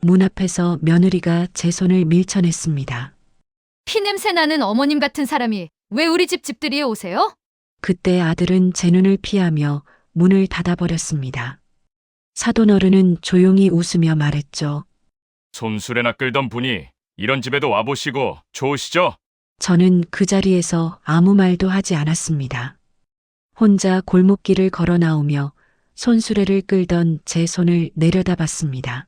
문 앞에서 며느리가 제 손을 밀쳐냈습니다. 피냄새 나는 어머님 같은 사람이 왜 우리 집 집들이에 오세요? 그때 아들은 제 눈을 피하며 문을 닫아버렸습니다. 사돈어른은 조용히 웃으며 말했죠. 솜술에나 끌던 분이 이런 집에도 와보시고 좋으시죠? 저는 그 자리에서 아무 말도 하지 않았습니다. 혼자 골목길을 걸어 나오며 손수레를 끌던 제 손을 내려다봤습니다.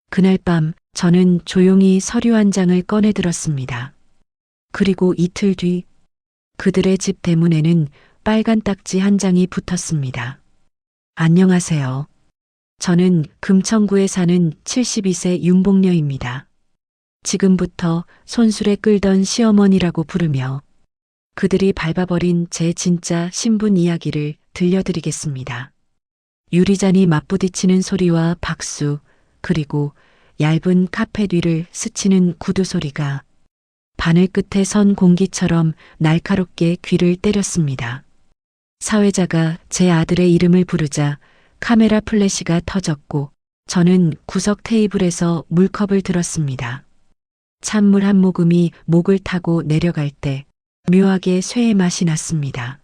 그날 밤 저는 조용히 서류 한 장을 꺼내 들었습니다. 그리고 이틀 뒤 그들의 집 대문에는 빨간 딱지 한 장이 붙었습니다. 안녕하세요. 저는 금천구에 사는 72세 윤복녀입니다. 지금부터 손수레 끌던 시어머니라고 부르며 그들이 밟아버린 제 진짜 신분 이야기를 들려드리겠습니다. 유리잔이 맞부딪히는 소리와 박수, 그리고 얇은 카펫 위를 스치는 구두 소리가 바늘 끝에 선 공기처럼 날카롭게 귀를 때렸습니다. 사회자가 제 아들의 이름을 부르자 카메라 플래시가 터졌고 저는 구석 테이블에서 물컵을 들었습니다. 찬물 한 모금이 목을 타고 내려갈 때 묘하게 쇠의 맛이 났습니다.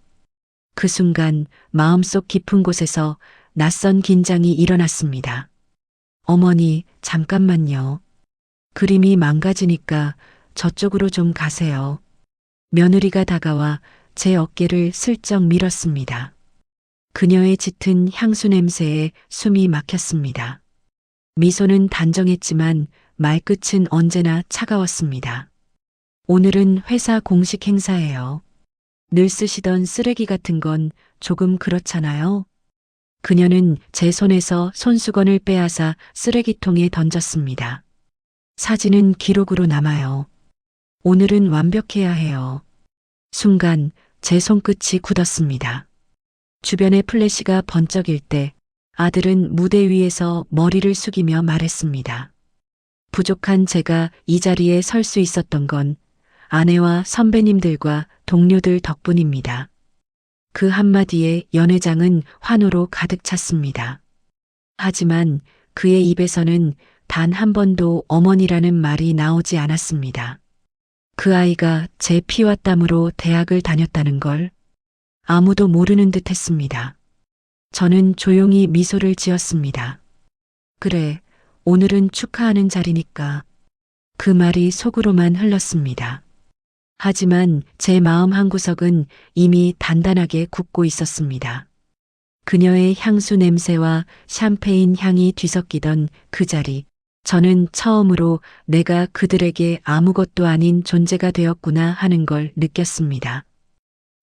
그 순간 마음속 깊은 곳에서 낯선 긴장이 일어났습니다. 어머니, 잠깐만요. 그림이 망가지니까 저쪽으로 좀 가세요. 며느리가 다가와 제 어깨를 슬쩍 밀었습니다. 그녀의 짙은 향수 냄새에 숨이 막혔습니다. 미소는 단정했지만 말끝은 언제나 차가웠습니다. 오늘은 회사 공식 행사예요. 늘 쓰시던 쓰레기 같은 건 조금 그렇잖아요. 그녀는 제 손에서 손수건을 빼앗아 쓰레기통에 던졌습니다. 사진은 기록으로 남아요. 오늘은 완벽해야 해요. 순간 제 손끝이 굳었습니다. 주변의 플래시가 번쩍일 때 아들은 무대 위에서 머리를 숙이며 말했습니다. 부족한 제가 이 자리에 설 수 있었던 건 아내와 선배님들과 동료들 덕분입니다. 그 한마디에 연회장은 환호로 가득 찼습니다. 하지만 그의 입에서는 단 한 번도 어머니라는 말이 나오지 않았습니다. 그 아이가 제 피와 땀으로 대학을 다녔다는 걸 아무도 모르는 듯 했습니다. 저는 조용히 미소를 지었습니다. 그래, 오늘은 축하하는 자리니까. 그 말이 속으로만 흘렀습니다. 하지만 제 마음 한구석은 이미 단단하게 굳고 있었습니다. 그녀의 향수 냄새와 샴페인 향이 뒤섞이던 그 자리, 저는 처음으로 내가 그들에게 아무것도 아닌 존재가 되었구나 하는 걸 느꼈습니다.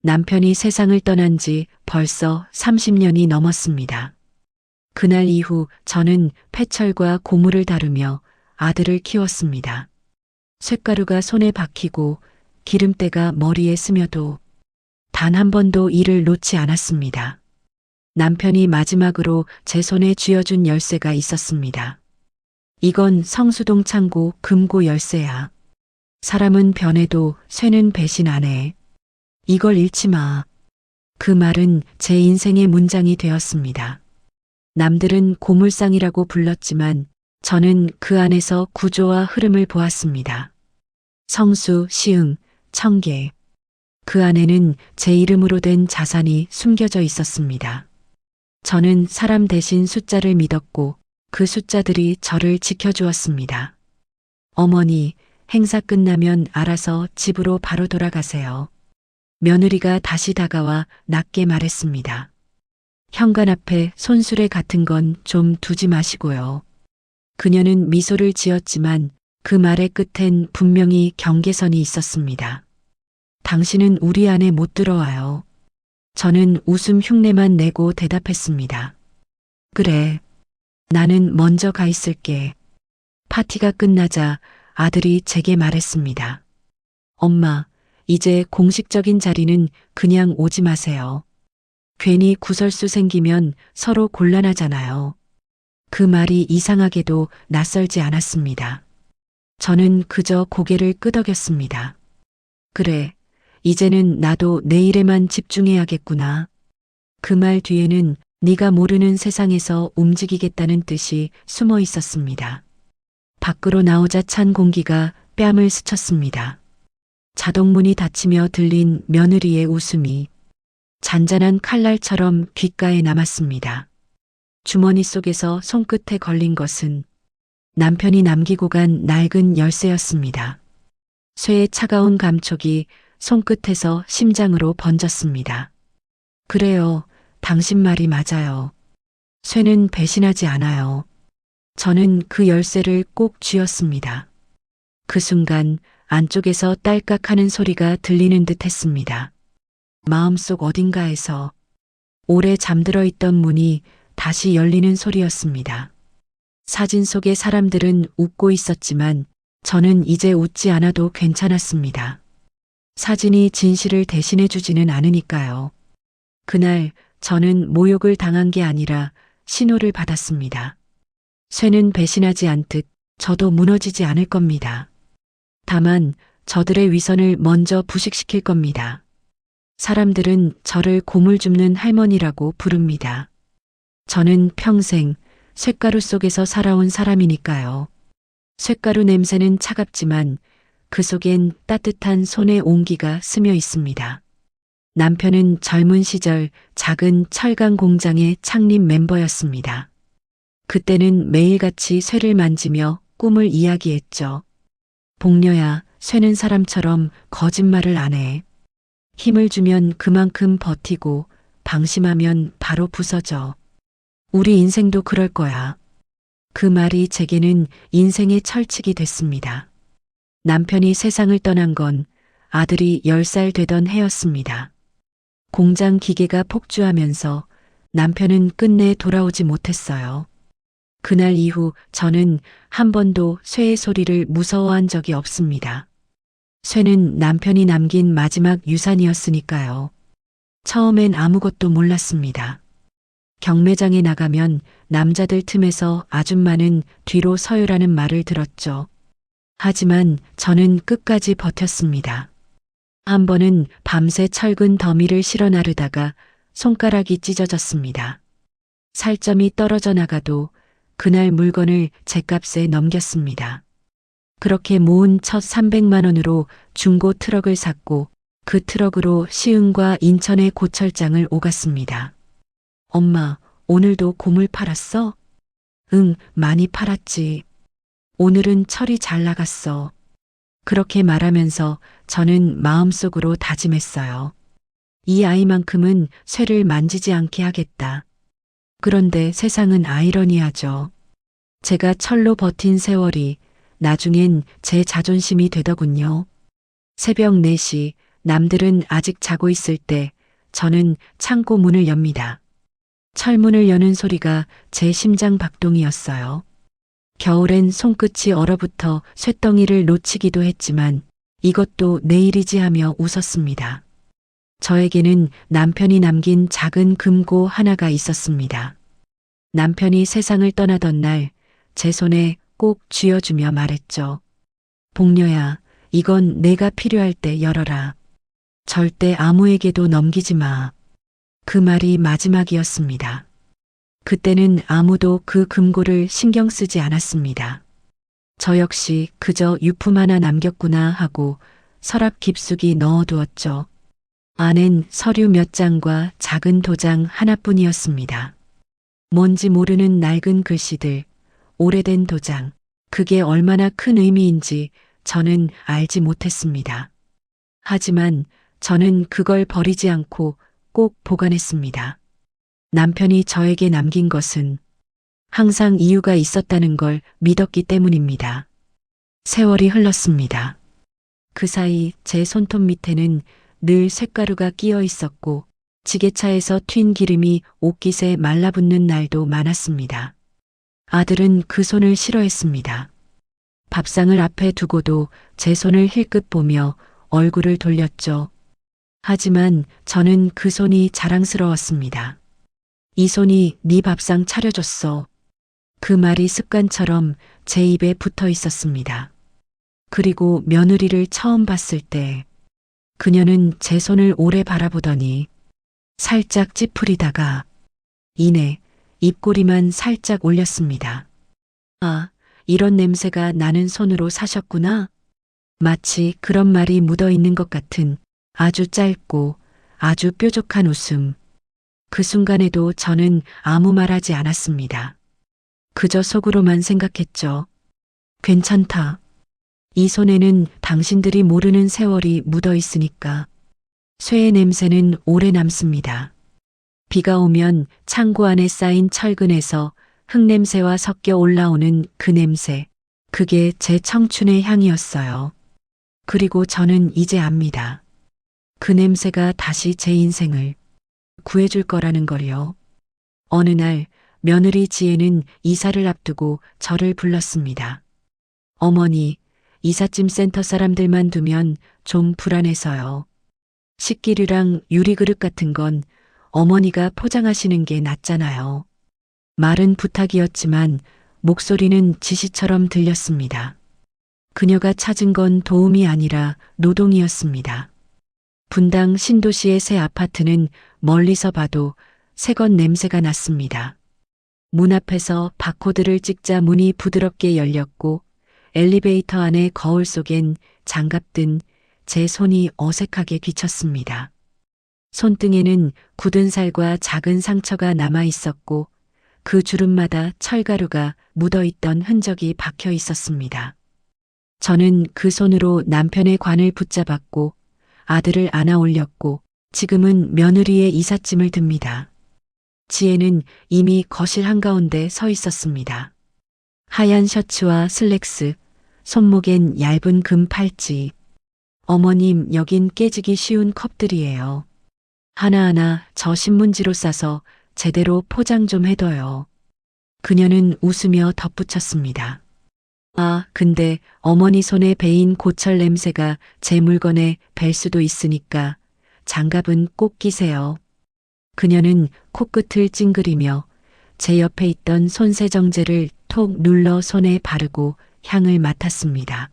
남편이 세상을 떠난 지 벌써 30년이 넘었습니다. 그날 이후 저는 폐철과 고무를 다루며 아들을 키웠습니다. 쇳가루가 손에 박히고 기름때가 머리에 스며도 단 한 번도 일을 놓지 않았습니다. 남편이 마지막으로 제 손에 쥐어준 열쇠가 있었습니다. 이건 성수동 창고 금고 열쇠야. 사람은 변해도 쇠는 배신 안 해. 이걸 잃지 마. 그 말은 제 인생의 문장이 되었습니다. 남들은 고물상이라고 불렀지만 저는 그 안에서 구조와 흐름을 보았습니다. 성수, 시흥, 청계. 그 안에는 제 이름으로 된 자산이 숨겨져 있었습니다. 저는 사람 대신 숫자를 믿었고 그 숫자들이 저를 지켜주었습니다. 어머니, 행사 끝나면 알아서 집으로 바로 돌아가세요. 며느리가 다시 다가와 낮게 말했습니다. 현관 앞에 손수레 같은 건 좀 두지 마시고요. 그녀는 미소를 지었지만 그 말의 끝엔 분명히 경계선이 있었습니다. 당신은 우리 안에 못 들어와요. 저는 웃음 흉내만 내고 대답했습니다. 그래, 나는 먼저 가 있을게. 파티가 끝나자 아들이 제게 말했습니다. 엄마, 이제 공식적인 자리는 그냥 오지 마세요. 괜히 구설수 생기면 서로 곤란하잖아요. 그 말이 이상하게도 낯설지 않았습니다. 저는 그저 고개를 끄덕였습니다. 그래, 이제는 나도 내 일에만 집중해야겠구나. 그 말 뒤에는 네가 모르는 세상에서 움직이겠다는 뜻이 숨어 있었습니다. 밖으로 나오자 찬 공기가 뺨을 스쳤습니다. 자동문이 닫히며 들린 며느리의 웃음이 잔잔한 칼날처럼 귓가에 남았습니다. 주머니 속에서 손끝에 걸린 것은 남편이 남기고 간 낡은 열쇠였습니다. 쇠의 차가운 감촉이 손끝에서 심장으로 번졌습니다. 그래요. 당신 말이 맞아요. 쇠는 배신하지 않아요. 저는 그 열쇠를 꼭 쥐었습니다. 그 순간 안쪽에서 딸깍하는 소리가 들리는 듯 했습니다. 마음속 어딘가에서 오래 잠들어 있던 문이 다시 열리는 소리였습니다. 사진 속의 사람들은 웃고 있었지만 저는 이제 웃지 않아도 괜찮았습니다. 사진이 진실을 대신해 주지는 않으니까요. 그날 저는 모욕을 당한 게 아니라 신호를 받았습니다. 쇠는 배신하지 않듯 저도 무너지지 않을 겁니다. 다만 저들의 위선을 먼저 부식시킬 겁니다. 사람들은 저를 고물 줍는 할머니라고 부릅니다. 저는 평생 쇳가루 속에서 살아온 사람이니까요. 쇳가루 냄새는 차갑지만 그 속엔 따뜻한 손의 온기가 스며 있습니다. 남편은 젊은 시절 작은 철강 공장의 창립 멤버였습니다. 그때는 매일같이 쇠를 만지며 꿈을 이야기했죠. 복녀야, 쇠는 사람처럼 거짓말을 안 해. 힘을 주면 그만큼 버티고 방심하면 바로 부서져. 우리 인생도 그럴 거야. 그 말이 제게는 인생의 철칙이 됐습니다. 남편이 세상을 떠난 건 아들이 10살 되던 해였습니다. 공장 기계가 폭주하면서 남편은 끝내 돌아오지 못했어요. 그날 이후 저는 한 번도 쇠의 소리를 무서워한 적이 없습니다. 쇠는 남편이 남긴 마지막 유산이었으니까요. 처음엔 아무것도 몰랐습니다. 경매장에 나가면 남자들 틈에서 아줌마는 뒤로 서요라는 말을 들었죠. 하지만 저는 끝까지 버텼습니다. 한 번은 밤새 철근 더미를 실어 나르다가 손가락이 찢어졌습니다. 살점이 떨어져 나가도 그날 물건을 제값에 넘겼습니다. 그렇게 모은 첫 300만 원으로 중고 트럭을 샀고 그 트럭으로 시흥과 인천의 고철장을 오갔습니다. 엄마, 오늘도 고물 팔았어? 응, 많이 팔았지. 오늘은 철이 잘 나갔어. 그렇게 말하면서 저는 마음속으로 다짐했어요. 이 아이만큼은 쇠를 만지지 않게 하겠다. 그런데 세상은 아이러니하죠. 제가 철로 버틴 세월이 나중엔 제 자존심이 되더군요. 새벽 4시 남들은 아직 자고 있을 때 저는 창고 문을 엽니다. 철문을 여는 소리가 제 심장 박동이었어요. 겨울엔 손끝이 얼어붙어 쇳덩이를 놓치기도 했지만 이것도 내일이지 하며 웃었습니다. 저에게는 남편이 남긴 작은 금고 하나가 있었습니다. 남편이 세상을 떠나던 날 제 손에 꼭 쥐어주며 말했죠. 복녀야, 이건 내가 필요할 때 열어라. 절대 아무에게도 넘기지 마. 그 말이 마지막이었습니다. 그때는 아무도 그 금고를 신경 쓰지 않았습니다. 저 역시 그저 유품 하나 남겼구나 하고 서랍 깊숙이 넣어두었죠. 안엔 서류 몇 장과 작은 도장 하나뿐이었습니다. 뭔지 모르는 낡은 글씨들, 오래된 도장, 그게 얼마나 큰 의미인지 저는 알지 못했습니다. 하지만 저는 그걸 버리지 않고 꼭 보관했습니다. 남편이 저에게 남긴 것은 항상 이유가 있었다는 걸 믿었기 때문입니다. 세월이 흘렀습니다. 그 사이 제 손톱 밑에는 늘 쇳가루가 끼어 있었고 지게차에서 튄 기름이 옷깃에 말라붙는 날도 많았습니다. 아들은 그 손을 싫어했습니다. 밥상을 앞에 두고도 제 손을 힐끗 보며 얼굴을 돌렸죠. 하지만 저는 그 손이 자랑스러웠습니다. 이 손이 네 밥상 차려줬어. 그 말이 습관처럼 제 입에 붙어 있었습니다. 그리고 며느리를 처음 봤을 때 그녀는 제 손을 오래 바라보더니 살짝 찌푸리다가 이내 입꼬리만 살짝 올렸습니다. 아, 이런 냄새가 나는 손으로 사셨구나. 마치 그런 말이 묻어 있는 것 같은 아주 짧고 아주 뾰족한 웃음. 그 순간에도 저는 아무 말 하지 않았습니다. 그저 속으로만 생각했죠. 괜찮다. 이 손에는 당신들이 모르는 세월이 묻어 있으니까. 쇠의 냄새는 오래 남습니다. 비가 오면 창고 안에 쌓인 철근에서 흙냄새와 섞여 올라오는 그 냄새. 그게 제 청춘의 향이었어요. 그리고 저는 이제 압니다. 그 냄새가 다시 제 인생을 구해줄 거라는 걸요. 어느 날 며느리 지혜는 이사를 앞두고 저를 불렀습니다. 어머니, 이삿짐 센터 사람들만 두면 좀 불안해서요. 식기류랑 유리그릇 같은 건 어머니가 포장하시는 게 낫잖아요. 말은 부탁이었지만 목소리는 지시처럼 들렸습니다. 그녀가 찾은 건 도움이 아니라 노동이었습니다. 분당 신도시의 새 아파트는 멀리서 봐도 새것 냄새가 났습니다. 문 앞에서 바코드를 찍자 문이 부드럽게 열렸고 엘리베이터 안의 거울 속엔 장갑든 제 손이 어색하게 비쳤습니다. 손등에는 굳은 살과 작은 상처가 남아 있었고 그 주름마다 철가루가 묻어 있던 흔적이 박혀 있었습니다. 저는 그 손으로 남편의 관을 붙잡았고 아들을 안아 올렸고 지금은 며느리의 이삿짐을 듭니다. 지혜는 이미 거실 한가운데 서 있었습니다. 하얀 셔츠와 슬랙스, 손목엔 얇은 금 팔찌. 어머님, 여긴 깨지기 쉬운 컵들이에요. 하나하나 저 신문지로 싸서 제대로 포장 좀 해둬요. 그녀는 웃으며 덧붙였습니다. 아, 근데 어머니 손에 배인 고철 냄새가 제 물건에 뵐 수도 있으니까 장갑은 꼭 끼세요. 그녀는 코끝을 찡그리며 제 옆에 있던 손세정제를 톡 눌러 손에 바르고 향을 맡았습니다.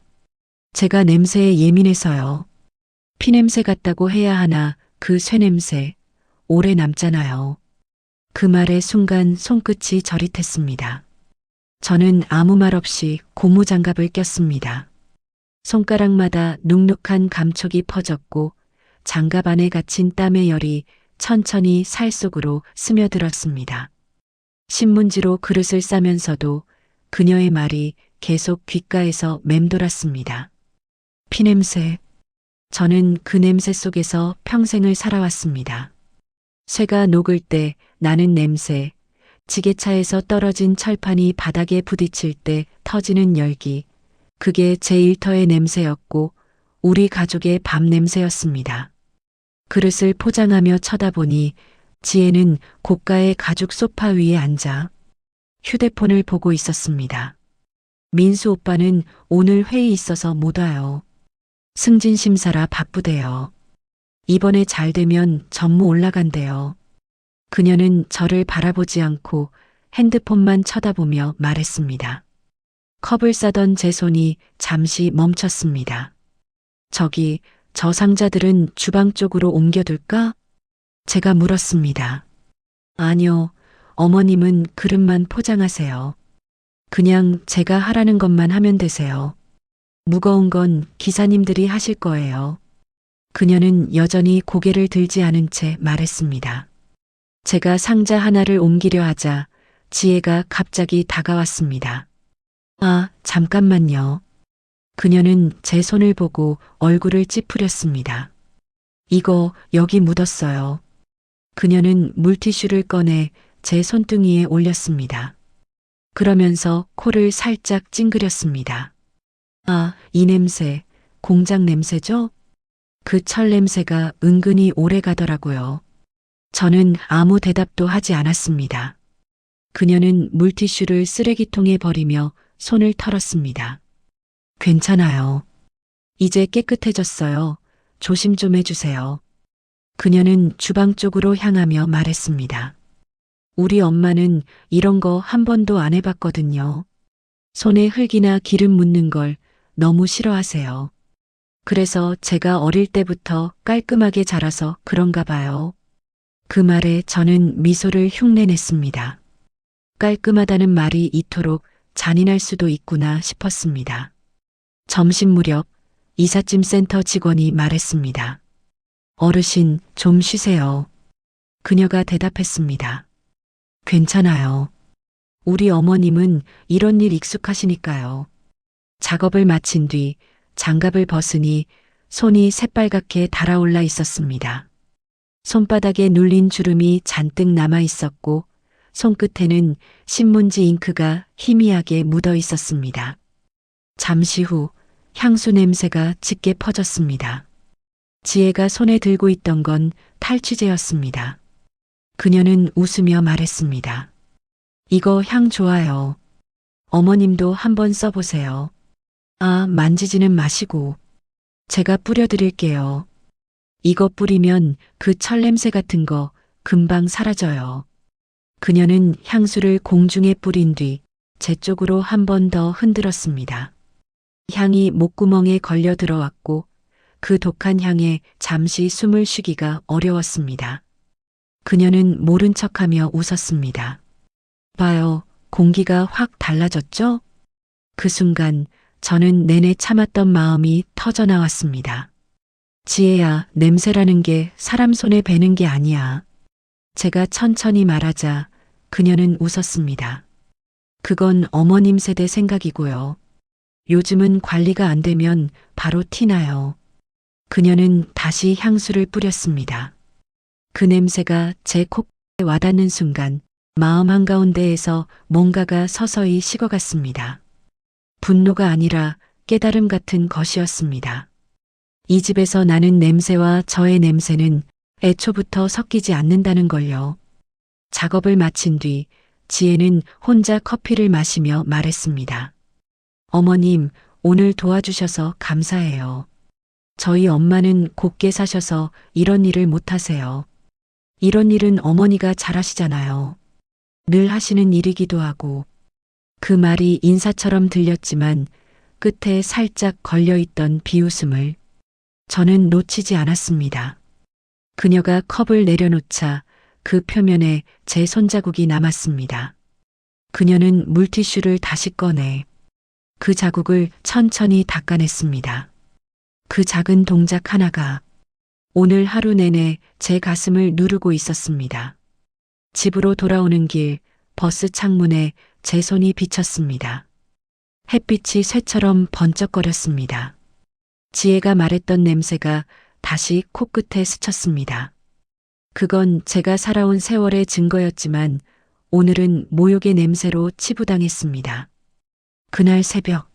제가 냄새에 예민해서요. 피냄새 같다고 해야 하나 그 쇠냄새 오래 남잖아요. 그 말에 순간 손끝이 저릿했습니다. 저는 아무 말 없이 고무장갑을 꼈습니다. 손가락마다 눅눅한 감촉이 퍼졌고 장갑 안에 갇힌 땀의 열이 천천히 살 속으로 스며들었습니다. 신문지로 그릇을 싸면서도 그녀의 말이 계속 귓가에서 맴돌았습니다. 피냄새. 저는 그 냄새 속에서 평생을 살아왔습니다. 쇠가 녹을 때 나는 냄새, 지게차에서 떨어진 철판이 바닥에 부딪힐 때 터지는 열기, 그게 제 일터의 냄새였고 우리 가족의 밤 냄새였습니다. 그릇을 포장하며 쳐다보니 지혜는 고가의 가죽 소파 위에 앉아 휴대폰을 보고 있었습니다. 민수 오빠는 오늘 회의 있어서 못 와요. 승진 심사라 바쁘대요. 이번에 잘 되면 전무 올라간대요. 그녀는 저를 바라보지 않고 핸드폰만 쳐다보며 말했습니다. 컵을 싸던 제 손이 잠시 멈췄습니다. 저기, 저 상자들은 주방 쪽으로 옮겨둘까? 제가 물었습니다. 아니요, 어머님은 그릇만 포장하세요. 그냥 제가 하라는 것만 하면 되세요. 무거운 건 기사님들이 하실 거예요. 그녀는 여전히 고개를 들지 않은 채 말했습니다. 제가 상자 하나를 옮기려 하자 지혜가 갑자기 다가왔습니다. 아, 잠깐만요. 그녀는 제 손을 보고 얼굴을 찌푸렸습니다. 이거 여기 묻었어요. 그녀는 물티슈를 꺼내 제 손등위에 올렸습니다. 그러면서 코를 살짝 찡그렸습니다. 아, 이 냄새, 공장 냄새죠? 그 철 냄새가 은근히 오래 가더라고요. 저는 아무 대답도 하지 않았습니다. 그녀는 물티슈를 쓰레기통에 버리며 손을 털었습니다. 괜찮아요. 이제 깨끗해졌어요. 조심 좀 해주세요. 그녀는 주방 쪽으로 향하며 말했습니다. 우리 엄마는 이런 거 한 번도 안 해봤거든요. 손에 흙이나 기름 묻는 걸 너무 싫어하세요. 그래서 제가 어릴 때부터 깔끔하게 자라서 그런가 봐요. 그 말에 저는 미소를 흉내냈습니다. 깔끔하다는 말이 이토록 잔인할 수도 있구나 싶었습니다. 점심 무렵 이삿짐 센터 직원이 말했습니다. 어르신, 좀 쉬세요. 그녀가 대답했습니다. 괜찮아요. 우리 어머님은 이런 일 익숙하시니까요. 작업을 마친 뒤 장갑을 벗으니 손이 새빨갛게 달아올라 있었습니다. 손바닥에 눌린 주름이 잔뜩 남아 있었고 손끝에는 신문지 잉크가 희미하게 묻어 있었습니다. 잠시 후 향수 냄새가 짙게 퍼졌습니다. 지혜가 손에 들고 있던 건 탈취제였습니다. 그녀는 웃으며 말했습니다. 이거 향 좋아요. 어머님도 한번 써보세요. 아, 만지지는 마시고. 제가 뿌려드릴게요. 이거 뿌리면 그 철냄새 같은 거 금방 사라져요. 그녀는 향수를 공중에 뿌린 뒤 제 쪽으로 한 번 더 흔들었습니다. 향이 목구멍에 걸려 들어왔고 그 독한 향에 잠시 숨을 쉬기가 어려웠습니다. 그녀는 모른 척하며 웃었습니다. 봐요, 공기가 확 달라졌죠? 그 순간 저는 내내 참았던 마음이 터져 나왔습니다. 지혜야, 냄새라는 게 사람 손에 배는 게 아니야. 제가 천천히 말하자 그녀는 웃었습니다. 그건 어머님 세대 생각이고요. 요즘은 관리가 안 되면 바로 티나요. 그녀는 다시 향수를 뿌렸습니다. 그 냄새가 제 코에 와닿는 순간 마음 한가운데에서 뭔가가 서서히 식어갔습니다. 분노가 아니라 깨달음 같은 것이었습니다. 이 집에서 나는 냄새와 저의 냄새는 애초부터 섞이지 않는다는 걸요. 작업을 마친 뒤 지혜는 혼자 커피를 마시며 말했습니다. 어머님, 오늘 도와주셔서 감사해요. 저희 엄마는 곱게 사셔서 이런 일을 못하세요. 이런 일은 어머니가 잘하시잖아요. 늘 하시는 일이기도 하고. 그 말이 인사처럼 들렸지만 끝에 살짝 걸려있던 비웃음을 저는 놓치지 않았습니다. 그녀가 컵을 내려놓자 그 표면에 제 손자국이 남았습니다. 그녀는 물티슈를 다시 꺼내 그 자국을 천천히 닦아냈습니다. 그 작은 동작 하나가 오늘 하루 내내 제 가슴을 누르고 있었습니다. 집으로 돌아오는 길 버스 창문에 제 손이 비쳤습니다. 햇빛이 쇠처럼 번쩍거렸습니다. 지혜가 말했던 냄새가 다시 코끝에 스쳤습니다. 그건 제가 살아온 세월의 증거였지만 오늘은 모욕의 냄새로 치부당했습니다. 그날 새벽,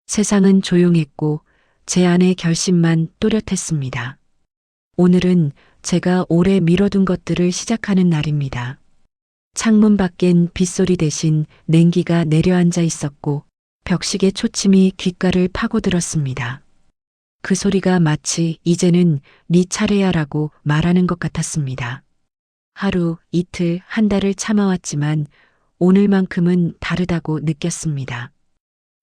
세상은 조용했고 제 안의 결심만 또렷했습니다. 오늘은 제가 오래 미뤄둔 것들을 시작하는 날입니다. 창문 밖엔 빗소리 대신 냉기가 내려앉아 있었고 벽식의 초침이 귓가를 파고들었습니다. 그 소리가 마치 이제는 네 차례야라고 말하는 것 같았습니다. 하루, 이틀, 한 달을 참아왔지만 오늘만큼은 다르다고 느꼈습니다.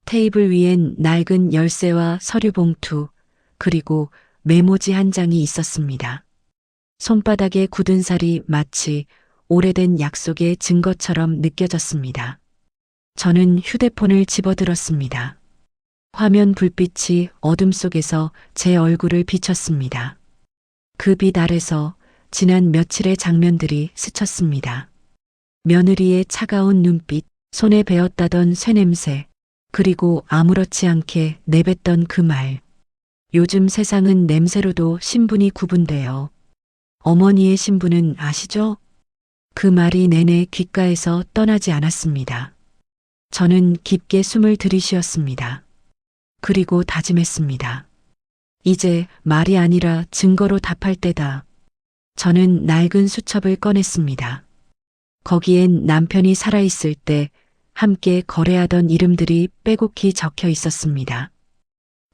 테이블 위엔 낡은 열쇠와 서류 봉투, 그리고 메모지 한 장이 있었습니다. 손바닥에 굳은 살이 마치 오래된 약속의 증거처럼 느껴졌습니다. 저는 휴대폰을 집어들었습니다. 화면 불빛이 어둠 속에서 제 얼굴을 비췄습니다. 그 빛 아래서 지난 며칠의 장면들이 스쳤습니다. 며느리의 차가운 눈빛, 손에 배었다던 쇠냄새, 그리고 아무렇지 않게 내뱉던 그 말. 요즘 세상은 냄새로도 신분이 구분돼요. 어머니의 신분은 아시죠? 그 말이 내내 귓가에서 떠나지 않았습니다. 저는 깊게 숨을 들이쉬었습니다. 그리고 다짐했습니다. 이제 말이 아니라 증거로 답할 때다. 저는 낡은 수첩을 꺼냈습니다. 거기엔 남편이 살아있을 때 함께 거래하던 이름들이 빼곡히 적혀 있었습니다.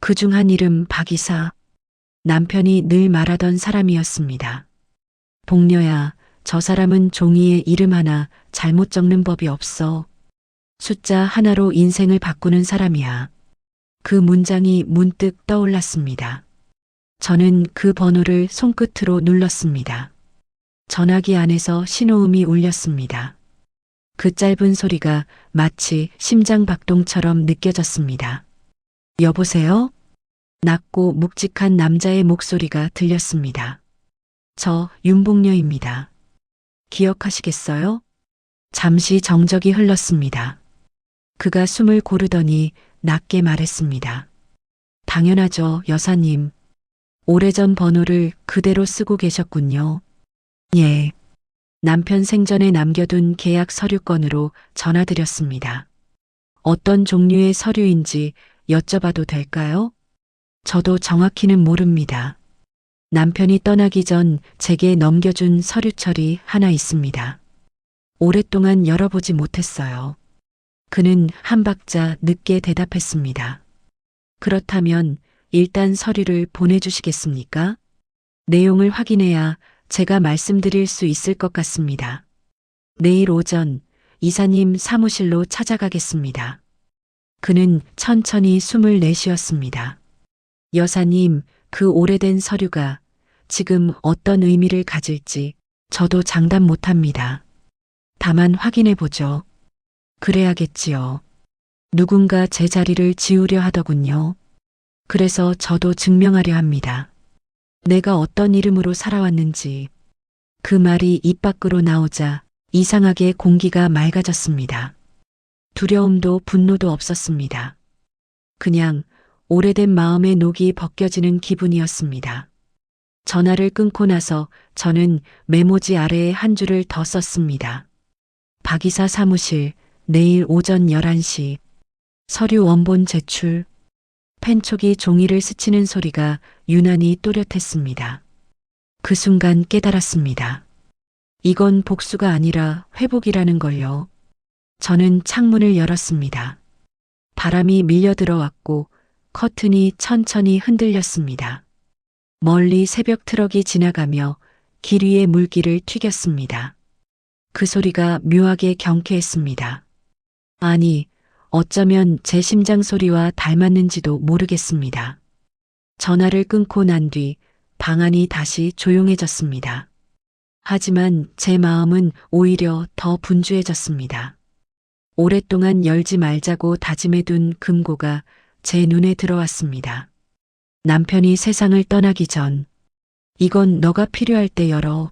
그중 한 이름 박이사. 남편이 늘 말하던 사람이었습니다. 복녀야, 저 사람은 종이에 이름 하나 잘못 적는 법이 없어. 숫자 하나로 인생을 바꾸는 사람이야. 그 문장이 문득 떠올랐습니다. 저는 그 번호를 손끝으로 눌렀습니다. 전화기 안에서 신호음이 울렸습니다. 그 짧은 소리가 마치 심장 박동처럼 느껴졌습니다. 여보세요? 낮고 묵직한 남자의 목소리가 들렸습니다. 저 윤봉녀입니다. 기억하시겠어요? 잠시 정적이 흘렀습니다. 그가 숨을 고르더니 낮게 말했습니다. 당연하죠, 여사님. 오래전 번호를 그대로 쓰고 계셨군요. 예. 남편 생전에 남겨둔 계약 서류건으로 전화드렸습니다. 어떤 종류의 서류인지 여쭤봐도 될까요? 저도 정확히는 모릅니다. 남편이 떠나기 전 제게 넘겨준 서류철이 하나 있습니다. 오랫동안 열어보지 못했어요. 그는 한 박자 늦게 대답했습니다. 그렇다면 일단 서류를 보내주시겠습니까? 내용을 확인해야 제가 말씀드릴 수 있을 것 같습니다. 내일 오전 이사님 사무실로 찾아가겠습니다. 그는 천천히 숨을 내쉬었습니다. 여사님, 그 오래된 서류가 지금 어떤 의미를 가질지 저도 장담 못합니다. 다만 확인해 보죠. 그래야겠지요. 누군가 제 자리를 지우려 하더군요. 그래서 저도 증명하려 합니다. 내가 어떤 이름으로 살아왔는지. 그 말이 입 밖으로 나오자 이상하게 공기가 맑아졌습니다. 두려움도 분노도 없었습니다. 그냥 오래된 마음의 녹이 벗겨지는 기분이었습니다. 전화를 끊고 나서 저는 메모지 아래에 한 줄을 더 썼습니다. 박 이사 사무실, 내일 오전 11시. 서류 원본 제출. 펜촉이 종이를 스치는 소리가 유난히 또렷했습니다. 그 순간 깨달았습니다. 이건 복수가 아니라 회복이라는 걸요. 저는 창문을 열었습니다. 바람이 밀려 들어왔고 커튼이 천천히 흔들렸습니다. 멀리 새벽 트럭이 지나가며 길 위의 물기를 튀겼습니다. 그 소리가 묘하게 경쾌했습니다. 아니, 어쩌면 제 심장 소리와 닮았는지도 모르겠습니다. 전화를 끊고 난 뒤 방 안이 다시 조용해졌습니다. 하지만 제 마음은 오히려 더 분주해졌습니다. 오랫동안 열지 말자고 다짐해둔 금고가 제 눈에 들어왔습니다. 남편이 세상을 떠나기 전 이건 너가 필요할 때 열어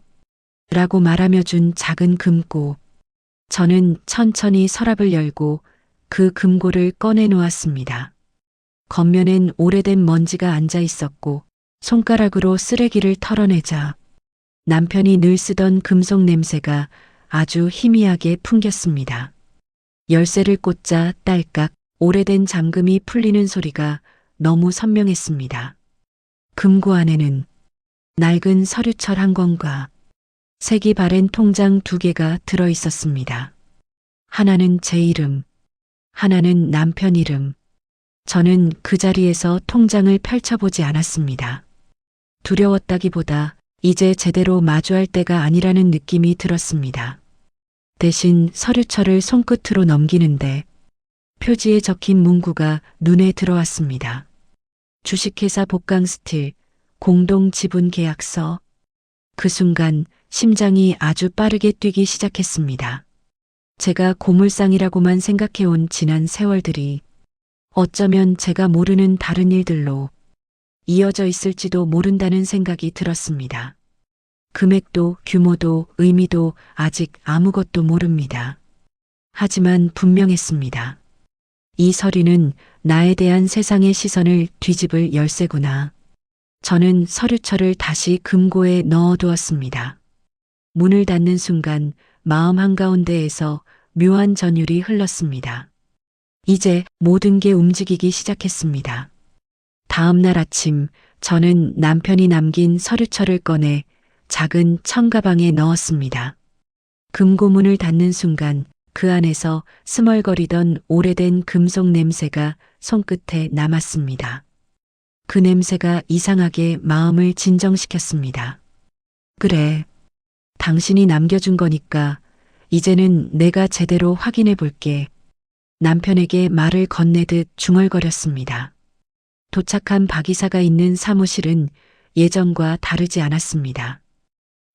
라고 말하며 준 작은 금고. 저는 천천히 서랍을 열고 그 금고를 꺼내 놓았습니다. 겉면엔 오래된 먼지가 앉아 있었고 손가락으로 쓰레기를 털어내자 남편이 늘 쓰던 금속 냄새가 아주 희미하게 풍겼습니다. 열쇠를 꽂자 딸깍 오래된 잠금이 풀리는 소리가 너무 선명했습니다. 금고 안에는 낡은 서류철 한 권과 색이 바랜 통장 2개가 들어 있었습니다. 하나는 제 이름, 하나는 남편 이름. 저는 그 자리에서 통장을 펼쳐보지 않았습니다. 두려웠다기보다 이제 제대로 마주할 때가 아니라는 느낌이 들었습니다. 대신 서류철을 손끝으로 넘기는데 표지에 적힌 문구가 눈에 들어왔습니다. 주식회사 복강스틸 공동 지분 계약서. 그 순간 심장이 아주 빠르게 뛰기 시작했습니다. 제가 고물상이라고만 생각해온 지난 세월들이 어쩌면 제가 모르는 다른 일들로 이어져 있을지도 모른다는 생각이 들었습니다. 금액도 규모도 의미도 아직 아무것도 모릅니다. 하지만 분명했습니다. 이 서류는 나에 대한 세상의 시선을 뒤집을 열쇠구나. 저는 서류철을 다시 금고에 넣어두었습니다. 문을 닫는 순간 마음 한가운데에서 묘한 전율이 흘렀습니다. 이제 모든 게 움직이기 시작했습니다. 다음 날 아침 저는 남편이 남긴 서류철을 꺼내 작은 청가방에 넣었습니다. 금고문을 닫는 순간 그 안에서 스멀거리던 오래된 금속 냄새가 손끝에 남았습니다. 그 냄새가 이상하게 마음을 진정시켰습니다. 그래, 당신이 남겨준 거니까 이제는 내가 제대로 확인해 볼게. 남편에게 말을 건네듯 중얼거렸습니다. 도착한 박 이사가 있는 사무실은 예전과 다르지 않았습니다.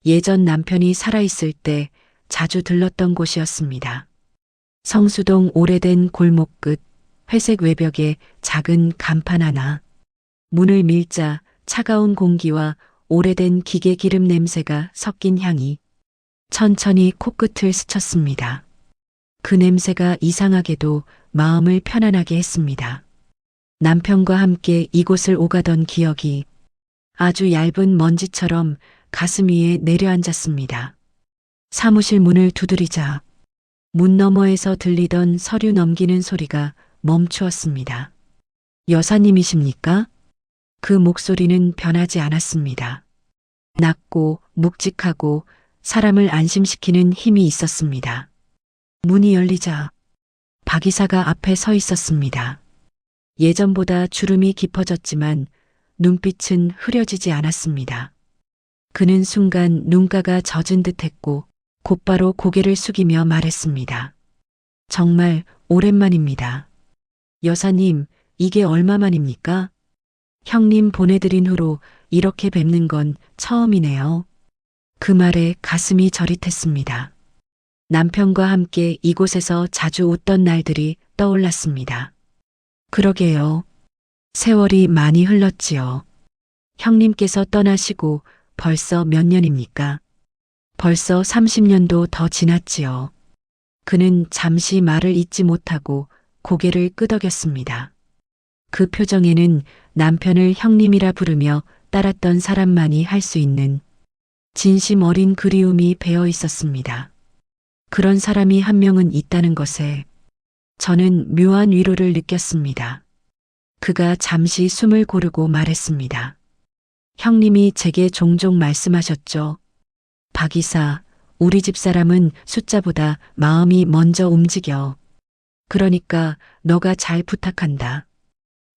예전 남편이 살아있을 때 자주 들렀던 곳이었습니다. 성수동 오래된 골목 끝 회색 외벽에 작은 간판 하나. 문을 밀자 차가운 공기와 오래된 기계 기름 냄새가 섞인 향이 천천히 코끝을 스쳤습니다. 그 냄새가 이상하게도 마음을 편안하게 했습니다. 남편과 함께 이곳을 오가던 기억이 아주 얇은 먼지처럼 가슴 위에 내려앉았습니다. 사무실 문을 두드리자 문 너머에서 들리던 서류 넘기는 소리가 멈추었습니다. 여사님이십니까? 그 목소리는 변하지 않았습니다. 낮고 묵직하고 사람을 안심시키는 힘이 있었습니다. 문이 열리자 박 이사가 앞에 서 있었습니다. 예전보다 주름이 깊어졌지만 눈빛은 흐려지지 않았습니다. 그는 순간 눈가가 젖은 듯했고 곧바로 고개를 숙이며 말했습니다. 정말 오랜만입니다. 여사님, 이게 얼마만입니까? 형님 보내드린 후로 이렇게 뵙는 건 처음이네요. 그 말에 가슴이 저릿했습니다. 남편과 함께 이곳에서 자주 웃던 날들이 떠올랐습니다. 그러게요. 세월이 많이 흘렀지요. 형님께서 떠나시고 벌써 몇 년입니까? 벌써 30년도 더 지났지요. 그는 잠시 말을 잇지 못하고 고개를 끄덕였습니다. 그 표정에는 남편을 형님이라 부르며 따랐던 사람만이 할 수 있는 진심 어린 그리움이 배어 있었습니다. 그런 사람이 한 명은 있다는 것에 저는 묘한 위로를 느꼈습니다. 그가 잠시 숨을 고르고 말했습니다. 형님이 제게 종종 말씀하셨죠. 박 이사, 우리 집 사람은 숫자보다 마음이 먼저 움직여. 그러니까 너가 잘 부탁한다.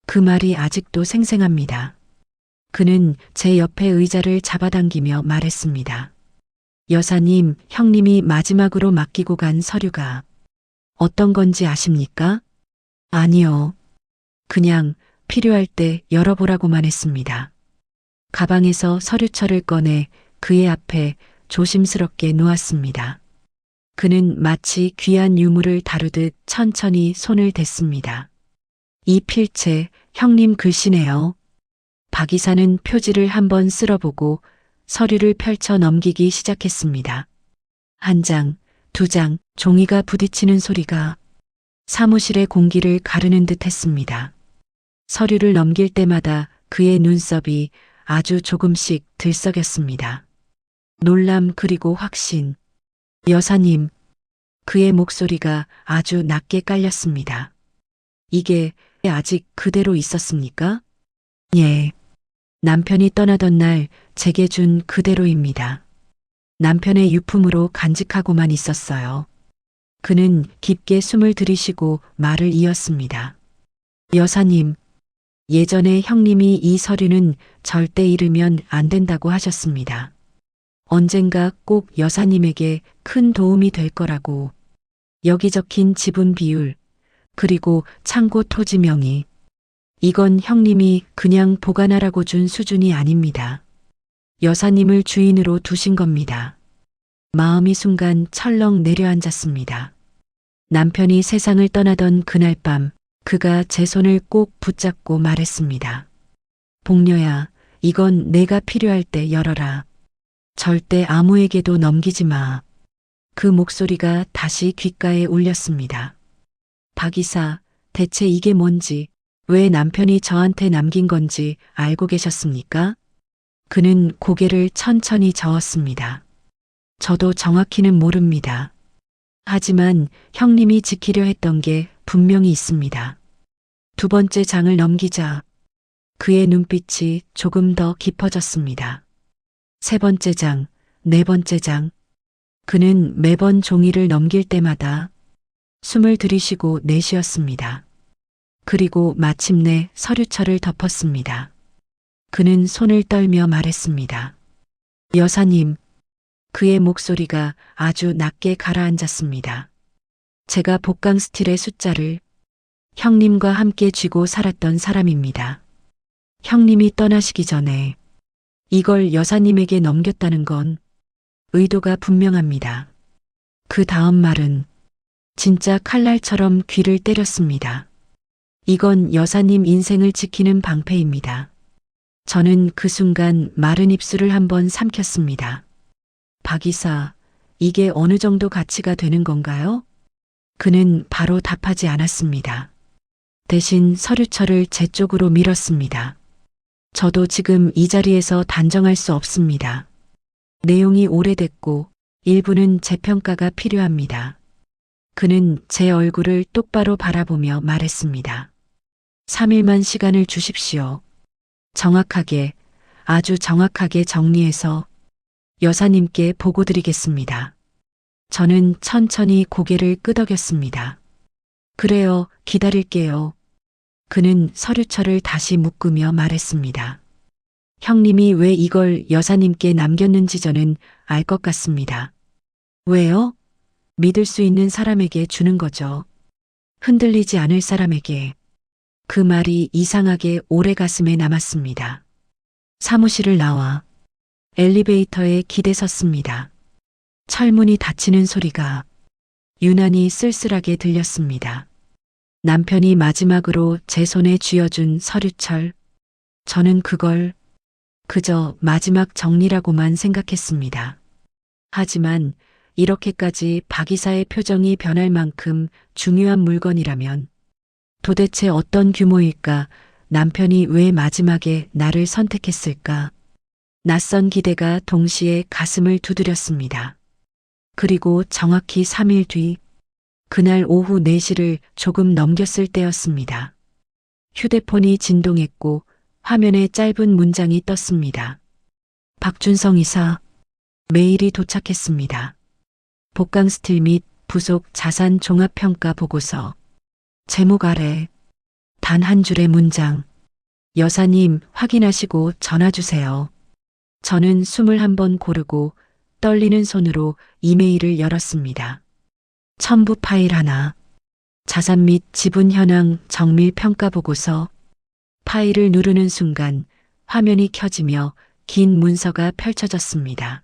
그 말이 아직도 생생합니다. 그는 제 옆에 의자를 잡아당기며 말했습니다. 여사님, 형님이 마지막으로 맡기고 간 서류가 어떤 건지 아십니까? 아니요. 그냥 필요할 때 열어보라고만 했습니다. 가방에서 서류철을 꺼내 그의 앞에 조심스럽게 놓았습니다. 그는 마치 귀한 유물을 다루듯 천천히 손을 댔습니다. 이 필체 형님 글씨네요. 박 이사는 표지를 한번 쓸어보고 서류를 펼쳐 넘기기 시작했습니다. 한 장, 두 장, 종이가 부딪히는 소리가 사무실의 공기를 가르는 듯 했습니다. 서류를 넘길 때마다 그의 눈썹이 아주 조금씩 들썩였습니다. 놀람 그리고 확신. 여사님, 그의 목소리가 아주 낮게 깔렸습니다. 이게 아직 그대로 있었습니까? 예. 남편이 떠나던 날 제게 준 그대로입니다. 남편의 유품으로 간직하고만 있었어요. 그는 깊게 숨을 들이쉬고 말을 이었습니다. 여사님, 예전에 형님이 이 서류는 절대 잃으면 안 된다고 하셨습니다. 언젠가 꼭 여사님에게 큰 도움이 될 거라고. 여기 적힌 지분 비율, 그리고 창고 토지 명의. 이건 형님이 그냥 보관하라고 준 수준이 아닙니다. 여사님을 주인으로 두신 겁니다. 마음이 순간 철렁 내려앉았습니다. 남편이 세상을 떠나던 그날 밤 그가 제 손을 꼭 붙잡고 말했습니다. 복녀야, 이건 내가 필요할 때 열어라. 절대 아무에게도 넘기지 마. 그 목소리가 다시 귓가에 울렸습니다. 박 이사, 대체 이게 뭔지, 왜 남편이 저한테 남긴 건지 알고 계셨습니까? 그는 고개를 천천히 저었습니다. 저도 정확히는 모릅니다. 하지만 형님이 지키려 했던 게 분명히 있습니다. 두 번째 장을 넘기자 그의 눈빛이 조금 더 깊어졌습니다. 세 번째 장, 네 번째 장. 그는 매번 종이를 넘길 때마다 숨을 들이쉬고 내쉬었습니다. 그리고 마침내 서류철을 덮었습니다. 그는 손을 떨며 말했습니다. 여사님, 그의 목소리가 아주 낮게 가라앉았습니다. 제가 복강 스틸의 숫자를 형님과 함께 쥐고 살았던 사람입니다. 형님이 떠나시기 전에 이걸 여사님에게 넘겼다는 건 의도가 분명합니다. 그 다음 말은 진짜 칼날처럼 귀를 때렸습니다. 이건 여사님 인생을 지키는 방패입니다. 저는 그 순간 마른 입술을 한번 삼켰습니다. 박 이사, 이게 어느 정도 가치가 되는 건가요? 그는 바로 답하지 않았습니다. 대신 서류철을 제 쪽으로 밀었습니다. 저도 지금 이 자리에서 단정할 수 없습니다. 내용이 오래됐고 일부는 재평가가 필요합니다. 그는 제 얼굴을 똑바로 바라보며 말했습니다. 3일만 시간을 주십시오. 정확하게, 아주 정확하게 정리해서 여사님께 보고 드리겠습니다. 저는 천천히 고개를 끄덕였습니다. 그래요, 기다릴게요. 그는 서류철을 다시 묶으며 말했습니다. 형님이 왜 이걸 여사님께 남겼는지 저는 알 것 같습니다. 왜요? 믿을 수 있는 사람에게 주는 거죠. 흔들리지 않을 사람에게. 그 말이 이상하게 오래 가슴에 남았습니다. 사무실을 나와 엘리베이터에 기대섰습니다. 철문이 닫히는 소리가 유난히 쓸쓸하게 들렸습니다. 남편이 마지막으로 제 손에 쥐어준 서류철. 저는 그걸 그저 마지막 정리라고만 생각했습니다. 하지만 이렇게까지 박 이사의 표정이 변할 만큼 중요한 물건이라면 도대체 어떤 규모일까? 남편이 왜 마지막에 나를 선택했을까? 낯선 기대가 동시에 가슴을 두드렸습니다. 그리고 정확히 3일 뒤, 그날 오후 4시를 조금 넘겼을 때였습니다. 휴대폰이 진동했고 화면에 짧은 문장이 떴습니다. 박준성 이사, 메일이 도착했습니다. 복강 스틸 및 부속 자산 종합평가 보고서. 제목 아래 단 한 줄의 문장. 여사님 확인하시고 전화 주세요. 저는 숨을 한번 고르고 떨리는 손으로 이메일을 열었습니다. 첨부 파일 하나. 자산 및 지분 현황 정밀 평가 보고서. 파일을 누르는 순간 화면이 켜지며 긴 문서가 펼쳐졌습니다.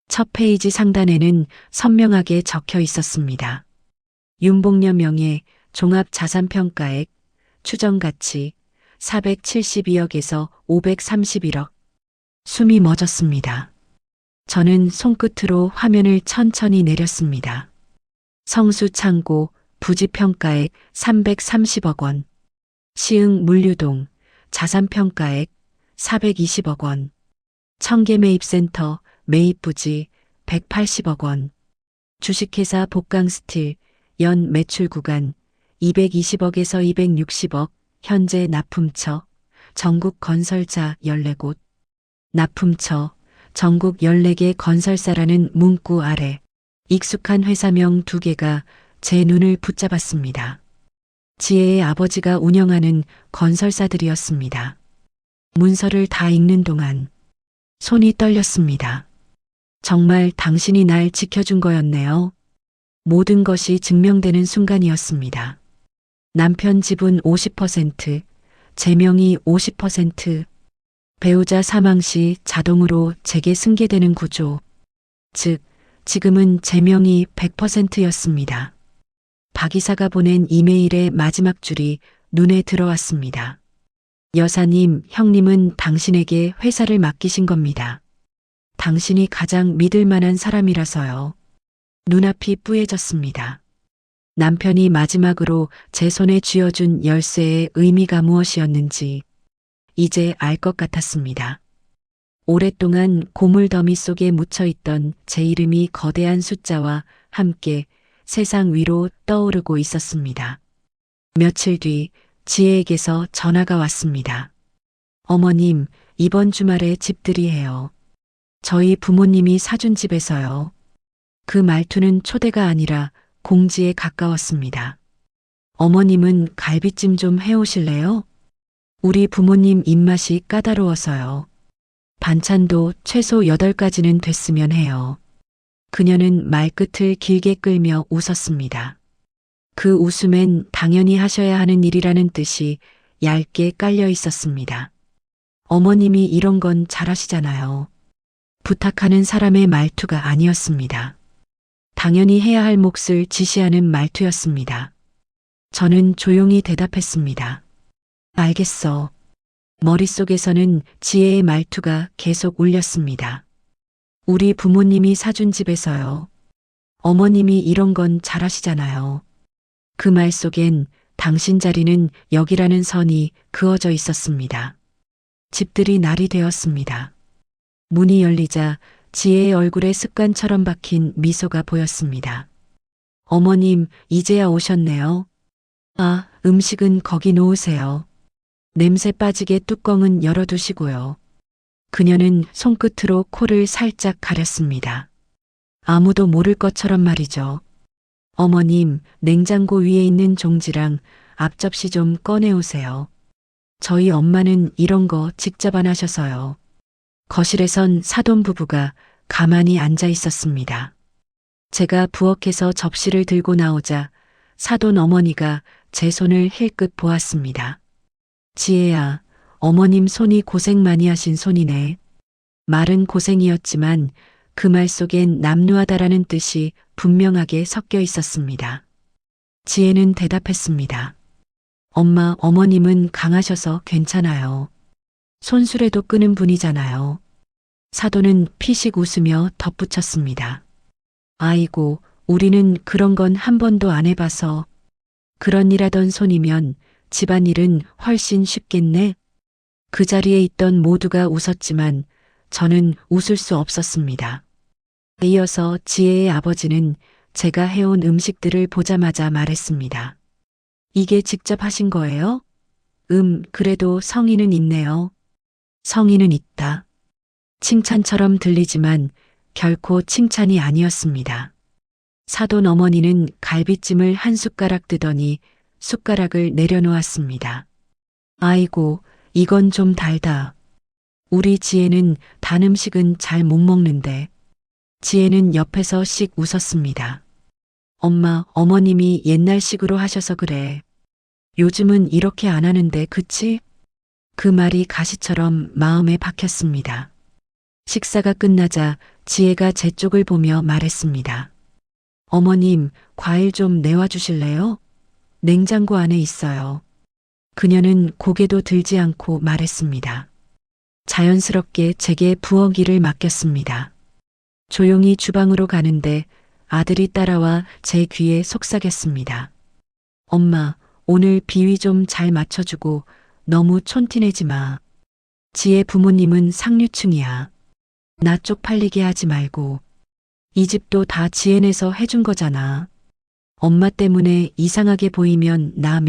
첫 페이지 상단에는 선명하게 적혀 있었습니다. 윤봉녀 명의 종합자산평가액, 추정가치 472억에서 531억. 숨이 멎었습니다. 저는 손끝으로 화면을 천천히 내렸습니다. 성수창고 부지평가액 330억 원. 시흥 물류동 자산평가액 420억 원. 청계매입센터 매입부지 180억 원. 주식회사 복강스틸 연 매출 구간 220억에서 260억. 현재 납품처 전국 건설자 14곳. 납품처 전국 14개 건설사라는 문구 아래 익숙한 회사명 2개가 제 눈을 붙잡았습니다. 지혜의 아버지가 운영하는 건설사들이었습니다. 문서를 다 읽는 동안 손이 떨렸습니다. 정말 당신이 날 지켜준 거였네요. 모든 것이 증명되는 순간이었습니다. 남편 지분 50%, 제 명의 50%, 배우자 사망 시 자동으로 제게 승계되는 구조. 즉, 지금은 제 명의 100%였습니다. 박 이사가 보낸 이메일의 마지막 줄이 눈에 들어왔습니다. 여사님, 형님은 당신에게 회사를 맡기신 겁니다. 당신이 가장 믿을 만한 사람이라서요. 눈앞이 뿌얘졌습니다. 남편이 마지막으로 제 손에 쥐어준 열쇠의 의미가 무엇이었는지 이제 알 것 같았습니다. 오랫동안 고물더미 속에 묻혀있던 제 이름이 거대한 숫자와 함께 세상 위로 떠오르고 있었습니다. 며칠 뒤 지혜에게서 전화가 왔습니다. 어머님, 이번 주말에 집들이해요. 저희 부모님이 사준 집에서요. 그 말투는 초대가 아니라 공지에 가까웠습니다. 어머님은 갈비찜 좀 해오실래요? 우리 부모님 입맛이 까다로워서요. 반찬도 최소 8가지는 됐으면 해요. 그녀는 말끝을 길게 끌며 웃었습니다. 그 웃음엔 당연히 하셔야 하는 일이라는 뜻이 얇게 깔려 있었습니다. 어머님이 이런 건 잘하시잖아요. 부탁하는 사람의 말투가 아니었습니다. 당연히 해야 할 몫을 지시하는 말투였습니다. 저는 조용히 대답했습니다. 알겠어. 머릿속에서는 지혜의 말투가 계속 울렸습니다. 우리 부모님이 사준 집에서요. 어머님이 이런 건 잘하시잖아요. 그 말 속엔 당신 자리는 여기라는 선이 그어져 있었습니다. 집들이 날이 되었습니다. 문이 열리자 지혜의 얼굴에 습관처럼 박힌 미소가 보였습니다. 어머님, 이제야 오셨네요. 아, 음식은 거기 놓으세요. 냄새 빠지게 뚜껑은 열어두시고요. 그녀는 손끝으로 코를 살짝 가렸습니다. 아무도 모를 것처럼 말이죠. 어머님, 냉장고 위에 있는 종지랑 앞접시 좀 꺼내오세요. 저희 엄마는 이런 거 직접 안 하셔서요. 거실에선 사돈 부부가 가만히 앉아 있었습니다. 제가 부엌에서 접시를 들고 나오자 사돈 어머니가 제 손을 힐끗 보았습니다. 지혜야, 어머님 손이 고생 많이 하신 손이네. 말은 고생이었지만 그 말 속엔 남루하다라는 뜻이 분명하게 섞여 있었습니다. 지혜는 대답했습니다. 엄마, 어머님은 강하셔서 괜찮아요. 손수레도 끄는 분이잖아요. 사돈은 피식 웃으며 덧붙였습니다. 아이고, 우리는 그런 건 한 번도 안 해봐서. 그런 일 하던 손이면 집안일은 훨씬 쉽겠네. 그 자리에 있던 모두가 웃었지만 저는 웃을 수 없었습니다. 이어서 지혜의 아버지는 제가 해온 음식들을 보자마자 말했습니다. 이게 직접 하신 거예요? 그래도 성의는 있네요. 성의는 있다. 칭찬처럼 들리지만 결코 칭찬이 아니었습니다. 사돈 어머니는 갈비찜을 한 숟가락 뜨더니 숟가락을 내려놓았습니다. 아이고, 이건 좀 달다. 우리 지혜는 단 음식은 잘 못 먹는데. 지혜는 옆에서 씩 웃었습니다. 엄마, 어머님이 옛날식으로 하셔서 그래. 요즘은 이렇게 안 하는데, 그치? 그 말이 가시처럼 마음에 박혔습니다. 식사가 끝나자 지혜가 제 쪽을 보며 말했습니다. 어머님, 과일 좀 내와 주실래요? 냉장고 안에 있어요. 그녀는 고개도 들지 않고 말했습니다. 자연스럽게 제게 부엌 일을 맡겼습니다. 조용히 주방으로 가는데 아들이 따라와 제 귀에 속삭였습니다. 엄마, 오늘 비위 좀 잘 맞춰주고 너무 촌티내지 마. 지혜 부모님은 상류층이야. 나 쪽팔리게 하지 말고. 이 집도 다 지혜네서 해준 거잖아. 엄마 때문에 이상하게 보이면 나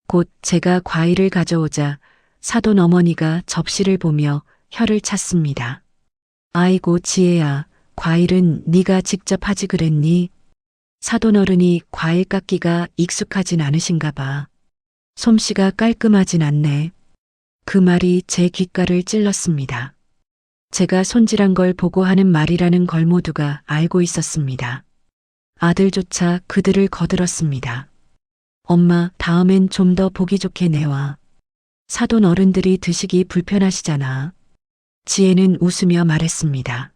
곧 제가 과일을 가져오자 사돈 어머니가 접시를 보며 혀를 찼습니다. 아이고 지혜야, 과일은 네가 직접 하지 그랬니? 사돈 어른이 과일 깎기가 익숙하진 않으신가 봐. 솜씨가 깔끔하진 않네. 그 말이 제 귓가를 찔렀습니다. 제가 손질한 걸 보고 하는 말이라는 걸 모두가 알고 있었습니다. 아들조차 그들을 거들었습니다. 엄마, 다음엔 좀 더 보기 좋게 내와. 사돈 어른들이 드시기 불편하시잖아. 지혜는 웃으며 말했습니다.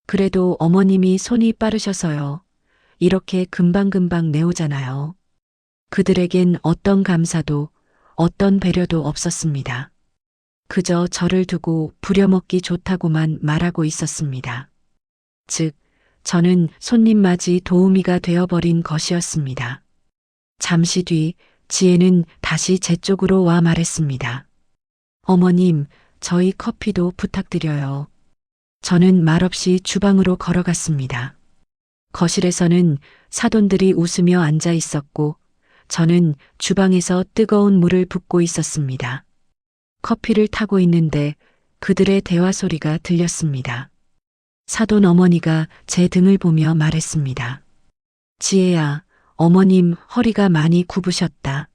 그래도 어머님이 손이 빠르셔서요. 이렇게 금방금방 내오잖아요. 그들에겐 어떤 감사도 어떤 배려도 없었습니다. 그저 저를 두고 부려먹기 좋다고만 말하고 있었습니다. 즉, 저는 손님 맞이 도우미가 되어버린 것이었습니다. 잠시 뒤 지혜는 다시 제 쪽으로 와 말했습니다. 어머님, 저희 커피도 부탁드려요. 저는 말없이 주방으로 걸어갔습니다. 거실에서는 사돈들이 웃으며 앉아 있었고 저는 주방에서 뜨거운 물을 붓고 있었습니다. 커피를 타고 있는데 그들의 대화 소리가 들렸습니다. 사돈 어머니가 제 등을 보며 말했습니다. 지혜야, 어머님 허리가 많이 굽으셨다.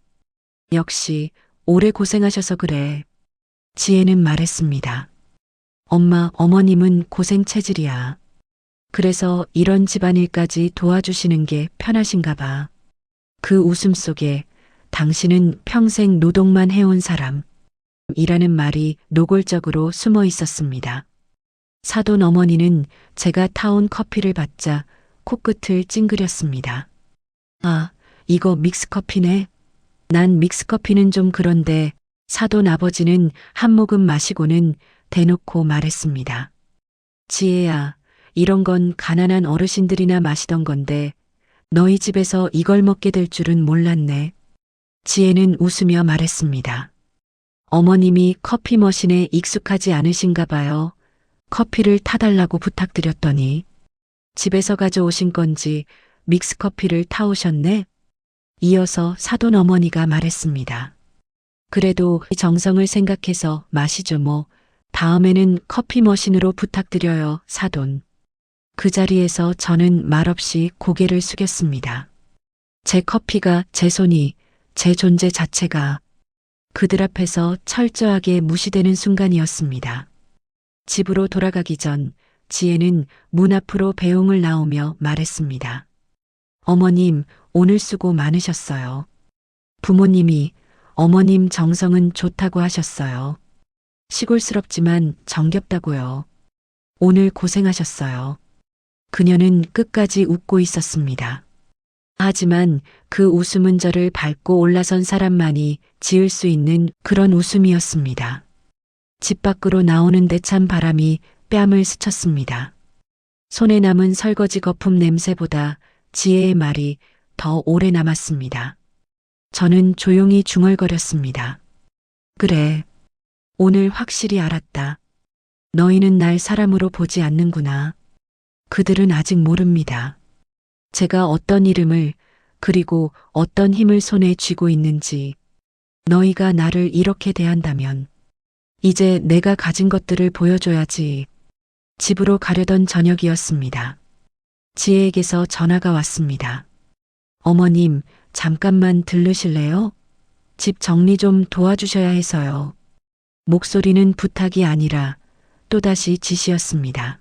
역시 오래 고생하셔서 그래. 지혜는 말했습니다. 엄마, 어머님은 고생 체질이야. 그래서 이런 집안일까지 도와주시는 게 편하신가 봐. 그 웃음 속에 당신은 평생 노동만 해온 사람. 이라는 말이 노골적으로 숨어 있었습니다. 사돈 어머니는 제가 타온 커피를 받자 코끝을 찡그렸습니다. 아, 이거 믹스커피네. 난 믹스커피는 좀 그런데 사돈 아버지는 한 모금 마시고는 대놓고 말했습니다. 지혜야, 이런 건 가난한 어르신들이나 마시던 건데 너희 집에서 이걸 먹게 될 줄은 몰랐네. 지혜는 웃으며 말했습니다. 어머님이 커피 머신에 익숙하지 않으신가 봐요. 커피를 타달라고 부탁드렸더니 집에서 가져오신 건지 믹스커피를 타오셨네. 이어서 사돈 어머니가 말했습니다. 그래도 정성을 생각해서 마시죠 뭐. 다음에는 커피 머신으로 부탁드려요, 사돈. 그 자리에서 저는 말없이 고개를 숙였습니다. 제 커피가, 제 손이, 제 존재 자체가 그들 앞에서 철저하게 무시되는 순간이었습니다. 집으로 돌아가기 전 지혜는 문 앞으로 배웅을 나오며 말했습니다. 어머님, 오늘 수고 많으셨어요. 부모님이 어머님 정성은 좋다고 하셨어요. 시골스럽지만 정겹다고요. 오늘 고생하셨어요. 그녀는 끝까지 웃고 있었습니다. 하지만 그 웃음은 저를 밟고 올라선 사람만이 지을 수 있는 그런 웃음이었습니다. 집 밖으로 나오는데 찬 바람이 뺨을 스쳤습니다. 손에 남은 설거지 거품 냄새보다 지혜의 말이 더 오래 남았습니다. 저는 조용히 중얼거렸습니다. 그래, 오늘 확실히 알았다. 너희는 날 사람으로 보지 않는구나. 그들은 아직 모릅니다. 제가 어떤 이름을 그리고 어떤 힘을 손에 쥐고 있는지. 너희가 나를 이렇게 대한다면 이제 내가 가진 것들을 보여줘야지. 집으로 가려던 저녁이었습니다. 지혜에게서 전화가 왔습니다. 어머님, 잠깐만 들르실래요? 집 정리 좀 도와주셔야 해서요. 목소리는 부탁이 아니라 또다시 지시였습니다.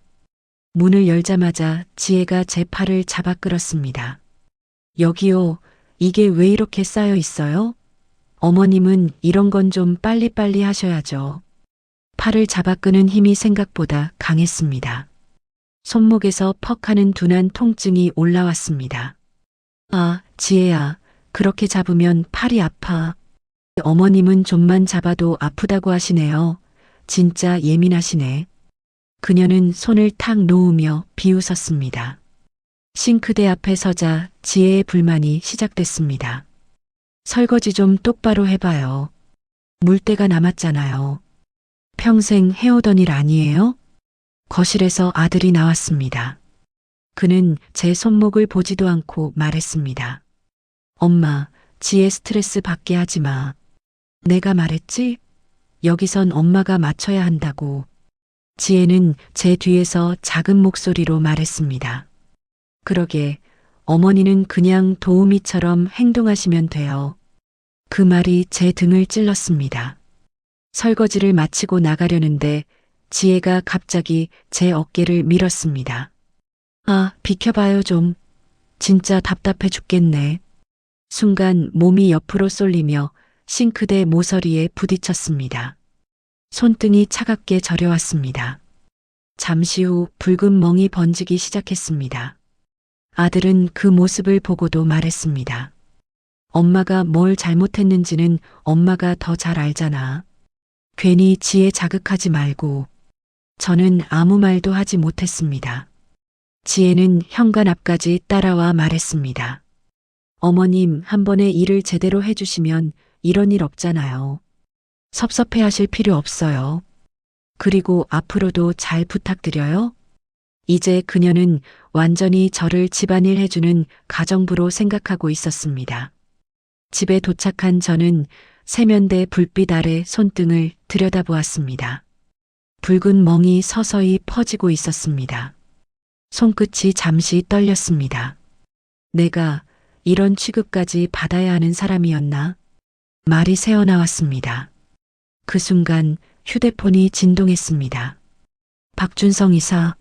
문을 열자마자 지혜가 제 팔을 잡아 끌었습니다. 여기요, 이게 왜 이렇게 쌓여 있어요? 어머님은 이런 건 좀 빨리빨리 하셔야죠. 팔을 잡아 끄는 힘이 생각보다 강했습니다. 손목에서 퍽 하는 둔한 통증이 올라왔습니다. 아, 지혜야, 그렇게 잡으면 팔이 아파. 어머님은 좀만 잡아도 아프다고 하시네요. 진짜 예민하시네. 그녀는 손을 탁 놓으며 비웃었습니다. 싱크대 앞에 서자 지혜의 불만이 시작됐습니다. 설거지 좀 똑바로 해봐요. 물때가 남았잖아요. 평생 해오던 일 아니에요? 거실에서 아들이 나왔습니다. 그는 제 손목을 보지도 않고 말했습니다. 엄마, 지혜 스트레스 받게 하지 마. 내가 말했지? 여기선 엄마가 맞춰야 한다고. 지혜는 제 뒤에서 작은 목소리로 말했습니다. 그러게, 어머니는 그냥 도우미처럼 행동하시면 돼요. 그 말이 제 등을 찔렀습니다. 설거지를 마치고 나가려는데 지혜가 갑자기 제 어깨를 밀었습니다. 아, 비켜봐요 좀. 진짜 답답해 죽겠네. 순간 몸이 옆으로 쏠리며 싱크대 모서리에 부딪혔습니다. 손등이 차갑게 저려왔습니다. 잠시 후 붉은 멍이 번지기 시작했습니다. 아들은 그 모습을 보고도 말했습니다. 엄마가 뭘 잘못했는지는 엄마가 더 잘 알잖아. 괜히 지혜 자극하지 말고. 저는 아무 말도 하지 못했습니다. 지혜는 현관 앞까지 따라와 말했습니다. 어머님, 한 번에 일을 제대로 해주시면 이런 일 없잖아요. 섭섭해 하실 필요 없어요. 그리고 앞으로도 잘 부탁드려요. 이제 그녀는 완전히 저를 집안일 해주는 가정부로 생각하고 있었습니다. 집에 도착한 저는 세면대 불빛 아래 손등을 들여다보았습니다. 붉은 멍이 서서히 퍼지고 있었습니다. 손끝이 잠시 떨렸습니다. 내가 이런 취급까지 받아야 하는 사람이었나? 말이 새어나왔습니다. 그 순간 휴대폰이 진동했습니다. 박준성 이사,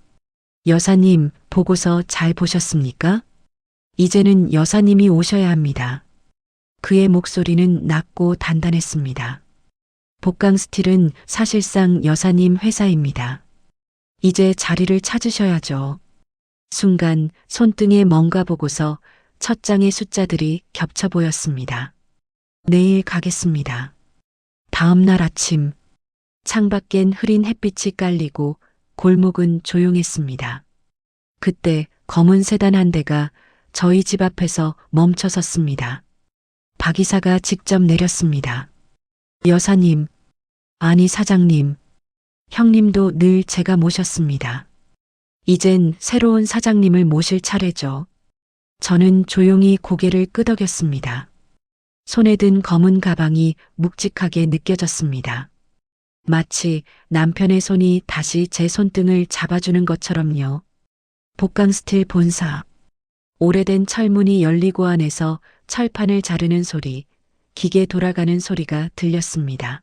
여사님 보고서 잘 보셨습니까? 이제는 여사님이 오셔야 합니다. 그의 목소리는 낮고 단단했습니다. 복강 스틸은 사실상 여사님 회사입니다. 이제 자리를 찾으셔야죠. 순간 손등에 뭔가 보고서 첫 장의 숫자들이 겹쳐 보였습니다. 내일 가겠습니다. 다음 날 아침, 창밖엔 흐린 햇빛이 깔리고 골목은 조용했습니다. 그때 검은 세단 한 대가 저희 집 앞에서 멈춰 섰습니다. 박 이사가 직접 내렸습니다. 여사님, 아니 사장님, 형님도 늘 제가 모셨습니다. 이젠 새로운 사장님을 모실 차례죠. 저는 조용히 고개를 끄덕였습니다. 손에 든 검은 가방이 묵직하게 느껴졌습니다. 마치 남편의 손이 다시 제 손등을 잡아주는 것처럼요. 복강스틸 본사. 오래된 철문이 열리고 안에서 철판을 자르는 소리, 기계 돌아가는 소리가 들렸습니다.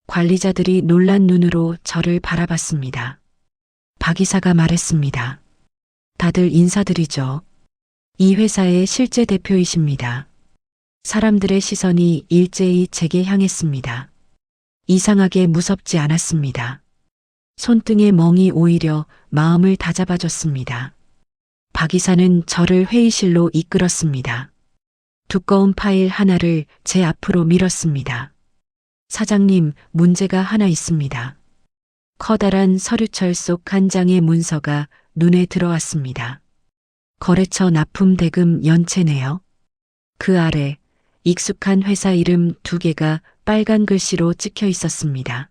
관리자들이 놀란 눈으로 저를 바라봤습니다. 박 이사가 말했습니다. 다들 인사드리죠. 이 회사의 실제 대표이십니다. 사람들의 시선이 일제히 제게 향했습니다. 이상하게 무섭지 않았습니다. 손등의 멍이 오히려 마음을 다잡아줬습니다. 박 이사는 저를 회의실로 이끌었습니다. 두꺼운 파일 하나를 제 앞으로 밀었습니다. 사장님, 문제가 하나 있습니다. 커다란 서류철 속 한 장의 문서가 눈에 들어왔습니다. 거래처 납품 대금 연체네요. 그 아래 익숙한 회사 이름 2개가 빨간 글씨로 찍혀 있었습니다.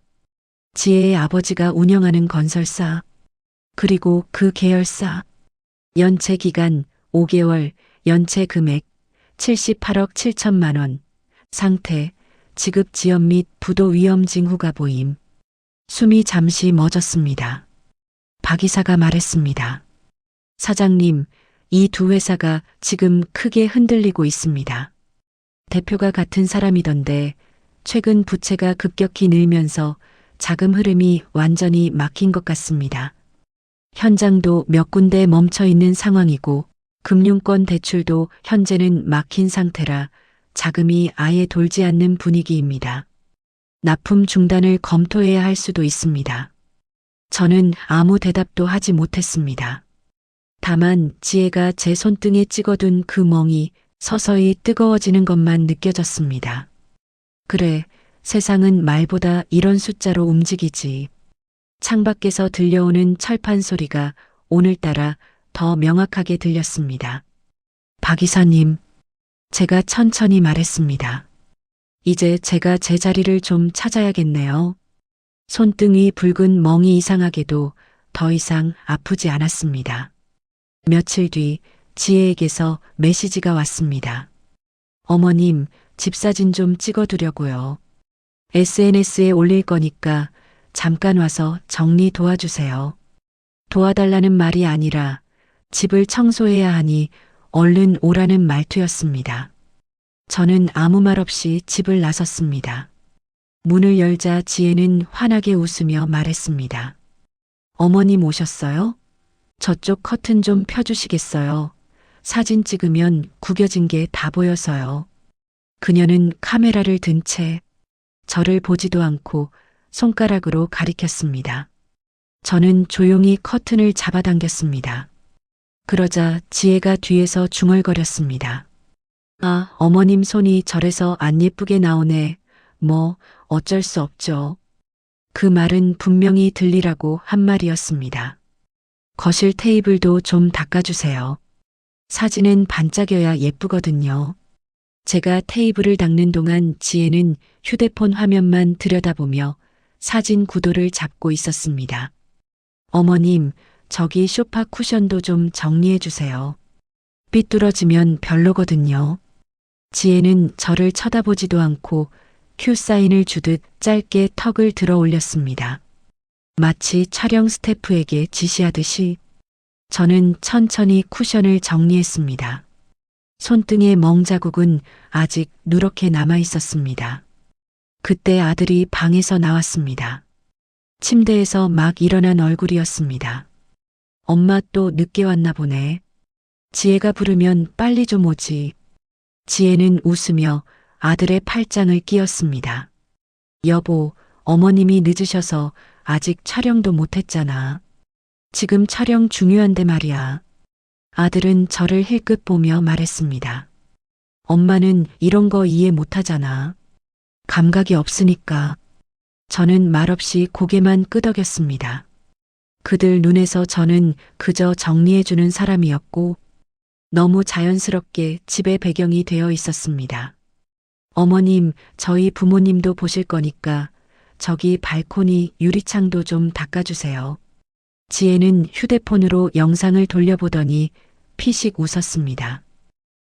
지혜의 아버지가 운영하는 건설사, 그리고 그 계열사. 연체 기간 5개월, 연체 금액 78억 7천만 원, 상태, 지급 지연 및 부도 위험 징후가 보임. 숨이 잠시 멎었습니다. 박 이사가 말했습니다. 사장님, 이 두 회사가 지금 크게 흔들리고 있습니다. 대표가 같은 사람이던데 최근 부채가 급격히 늘면서 자금 흐름이 완전히 막힌 것 같습니다. 현장도 몇 군데 멈춰 있는 상황이고 금융권 대출도 현재는 막힌 상태라 자금이 아예 돌지 않는 분위기입니다. 납품 중단을 검토해야 할 수도 있습니다. 저는 아무 대답도 하지 못했습니다. 다만 지혜가 제 손등에 찍어둔 그 멍이 서서히 뜨거워지는 것만 느껴졌습니다. 그래, 세상은 말보다 이런 숫자로 움직이지. 창밖에서 들려오는 철판 소리가 오늘따라 더 명확하게 들렸습니다. 박 이사님, 제가 천천히 말했습니다. 이제 제가 제 자리를 좀 찾아야겠네요. 손등이 붉은 멍이 이상하게도 더 이상 아프지 않았습니다. 며칠 뒤 지혜에게서 메시지가 왔습니다. 어머님, 집사진 좀 찍어두려고요. SNS에 올릴 거니까 잠깐 와서 정리 도와주세요. 도와달라는 말이 아니라 집을 청소해야 하니 얼른 오라는 말투였습니다. 저는 아무 말 없이 집을 나섰습니다. 문을 열자 지혜는 환하게 웃으며 말했습니다. 어머님 오셨어요? 저쪽 커튼 좀 펴주시겠어요? 사진 찍으면 구겨진 게 다 보여서요. 그녀는 카메라를 든 채 저를 보지도 않고 손가락으로 가리켰습니다. 저는 조용히 커튼을 잡아당겼습니다. 그러자 지혜가 뒤에서 중얼거렸습니다. 아, 어머님 손이 저래서 안 예쁘게 나오네. 뭐 어쩔 수 없죠. 그 말은 분명히 들리라고 한 말이었습니다. 거실 테이블도 좀 닦아주세요. 사진은 반짝여야 예쁘거든요. 제가 테이블을 닦는 동안 지혜는 휴대폰 화면만 들여다보며 사진 구도를 잡고 있었습니다. 어머님, 저기 소파 쿠션도 좀 정리해 주세요. 삐뚤어지면 별로거든요. 지혜는 저를 쳐다보지도 않고 큐 사인을 주듯 짧게 턱을 들어 올렸습니다. 마치 촬영 스태프에게 지시하듯이 저는 천천히 쿠션을 정리했습니다. 손등의 멍 자국은 아직 누렇게 남아 있었습니다. 그때 아들이 방에서 나왔습니다. 침대에서 막 일어난 얼굴이었습니다. 엄마 또 늦게 왔나 보네. 지혜가 부르면 빨리 좀 오지. 지혜는 웃으며 아들의 팔짱을 끼웠습니다. 여보, 어머님이 늦으셔서 아직 촬영도 못했잖아. 지금 촬영 중요한데 말이야. 아들은 저를 힐끗 보며 말했습니다. 엄마는 이런 거 이해 못하잖아. 감각이 없으니까. 저는 말없이 고개만 끄덕였습니다. 그들 눈에서 저는 그저 정리해주는 사람이었고 너무 자연스럽게 집의 배경이 되어 있었습니다. 어머님, 저희 부모님도 보실 거니까 저기 발코니 유리창도 좀 닦아주세요. 지혜는 휴대폰으로 영상을 돌려보더니 피식 웃었습니다.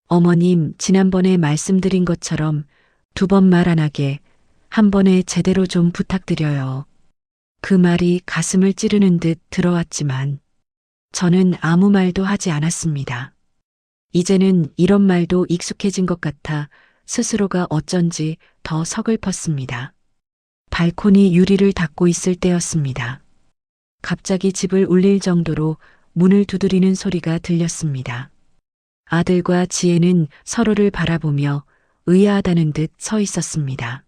어머님, 지난번에 말씀드린 것처럼 2번 말 안 하게 한 번에 제대로 좀 부탁드려요. 그 말이 가슴을 찌르는 듯 들어왔지만 저는 아무 말도 하지 않았습니다. 이제는 이런 말도 익숙해진 것 같아 스스로가 어쩐지 더 서글펐습니다. 발코니 유리를 닦고 있을 때였습니다. 갑자기 집을 울릴 정도로 문을 두드리는 소리가 들렸습니다. 아들과 지혜는 서로를 바라보며 의아하다는 듯 서 있었습니다.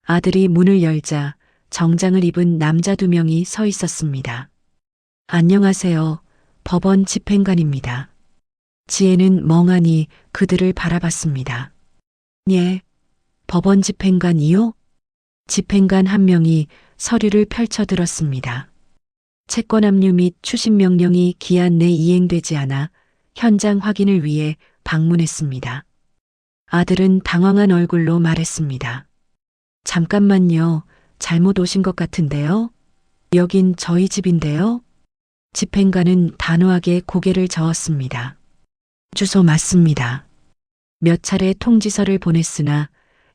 아들이 문을 열자 정장을 입은 남자 2명이 서 있었습니다. 안녕하세요. 법원 집행관입니다. 지혜는 멍하니 그들을 바라봤습니다. 예, 법원 집행관이요? 집행관 한 명이 서류를 펼쳐 들었습니다. 채권 압류 및 추심 명령이 기한 내 이행되지 않아 현장 확인을 위해 방문했습니다. 아들은 당황한 얼굴로 말했습니다. 잠깐만요. 잘못 오신 것 같은데요? 여긴 저희 집인데요? 집행관은 단호하게 고개를 저었습니다. 주소 맞습니다. 몇 차례 통지서를 보냈으나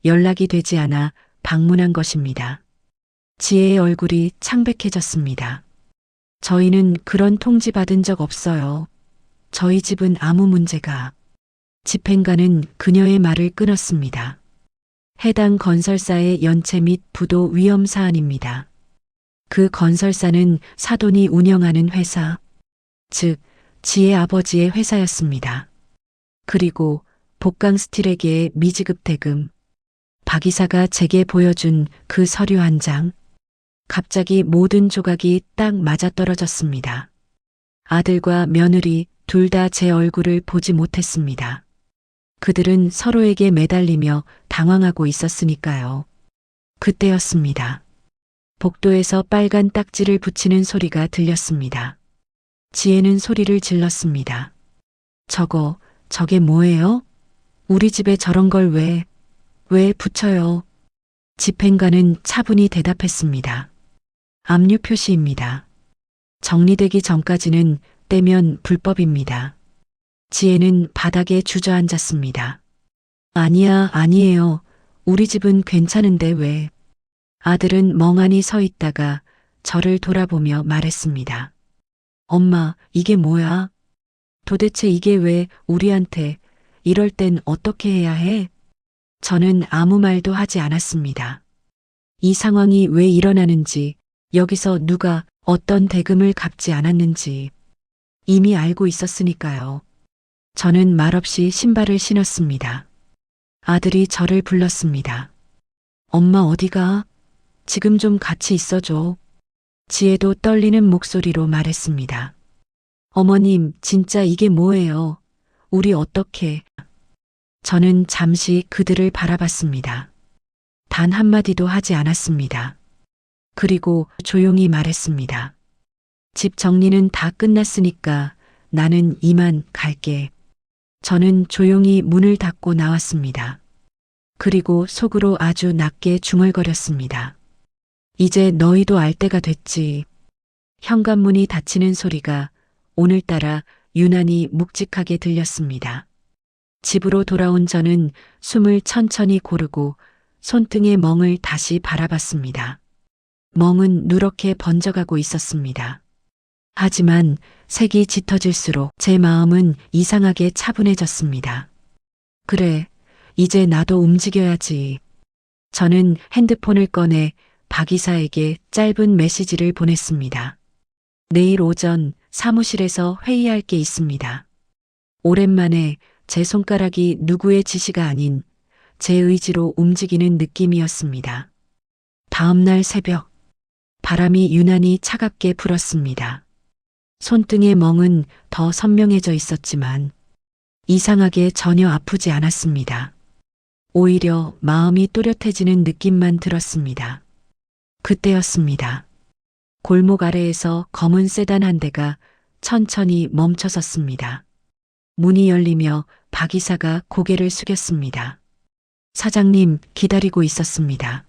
연락이 되지 않아 방문한 것입니다. 지혜의 얼굴이 창백해졌습니다. 저희는 그런 통지 받은 적 없어요. 저희 집은 아무 문제가. 집행관은 그녀의 말을 끊었습니다. 해당 건설사의 연체 및 부도 위험 사안입니다. 그 건설사는 사돈이 운영하는 회사, 즉 지혜 아버지의 회사였습니다. 그리고 복강 스틸에게의 미지급 대금, 박 이사가 제게 보여준 그 서류 한 장, 갑자기 모든 조각이 딱 맞아떨어졌습니다. 아들과 며느리 둘 다 제 얼굴을 보지 못했습니다. 그들은 서로에게 매달리며 당황하고 있었으니까요. 그때였습니다. 복도에서 빨간 딱지를 붙이는 소리가 들렸습니다. 지혜는 소리를 질렀습니다. 저게 뭐예요? 우리 집에 저런 걸 왜 붙여요? 집행관은 차분히 대답했습니다. 압류 표시입니다. 정리되기 전까지는 떼면 불법입니다. 지혜는 바닥에 주저앉았습니다. 아니에요. 우리 집은 괜찮은데 왜? 아들은 멍하니 서 있다가 저를 돌아보며 말했습니다. 엄마, 이게 뭐야? 도대체 이게 왜 우리한테 이럴 땐 어떻게 해야 해? 저는 아무 말도 하지 않았습니다. 이 상황이 왜 일어나는지, 여기서 누가 어떤 대금을 갚지 않았는지 이미 알고 있었으니까요. 저는 말없이 신발을 신었습니다. 아들이 저를 불렀습니다. 엄마 어디가? 지금 좀 같이 있어줘. 지혜도 떨리는 목소리로 말했습니다. 어머님, 진짜 이게 뭐예요? 우리 어떻게? 저는 잠시 그들을 바라봤습니다. 단 한마디도 하지 않았습니다. 그리고 조용히 말했습니다. 집 정리는 다 끝났으니까 나는 이만 갈게. 저는 조용히 문을 닫고 나왔습니다. 그리고 속으로 아주 낮게 중얼거렸습니다. 이제 너희도 알 때가 됐지. 현관문이 닫히는 소리가 오늘따라 유난히 묵직하게 들렸습니다. 집으로 돌아온 저는 숨을 천천히 고르고 손등의 멍을 다시 바라봤습니다. 멍은 누렇게 번져가고 있었습니다. 하지만 색이 짙어질수록 제 마음은 이상하게 차분해졌습니다. 그래, 이제 나도 움직여야지. 저는 핸드폰을 꺼내 박 이사에게 짧은 메시지를 보냈습니다. 내일 오전 사무실에서 회의할 게 있습니다. 오랜만에 제 손가락이 누구의 지시가 아닌 제 의지로 움직이는 느낌이었습니다. 다음 날 새벽, 바람이 유난히 차갑게 불었습니다. 손등의 멍은 더 선명해져 있었지만 이상하게 전혀 아프지 않았습니다. 오히려 마음이 또렷해지는 느낌만 들었습니다. 그때였습니다. 골목 아래에서 검은 세단 한 대가 천천히 멈춰섰습니다. 문이 열리며 박 이사가 고개를 숙였습니다. 사장님, 기다리고 있었습니다.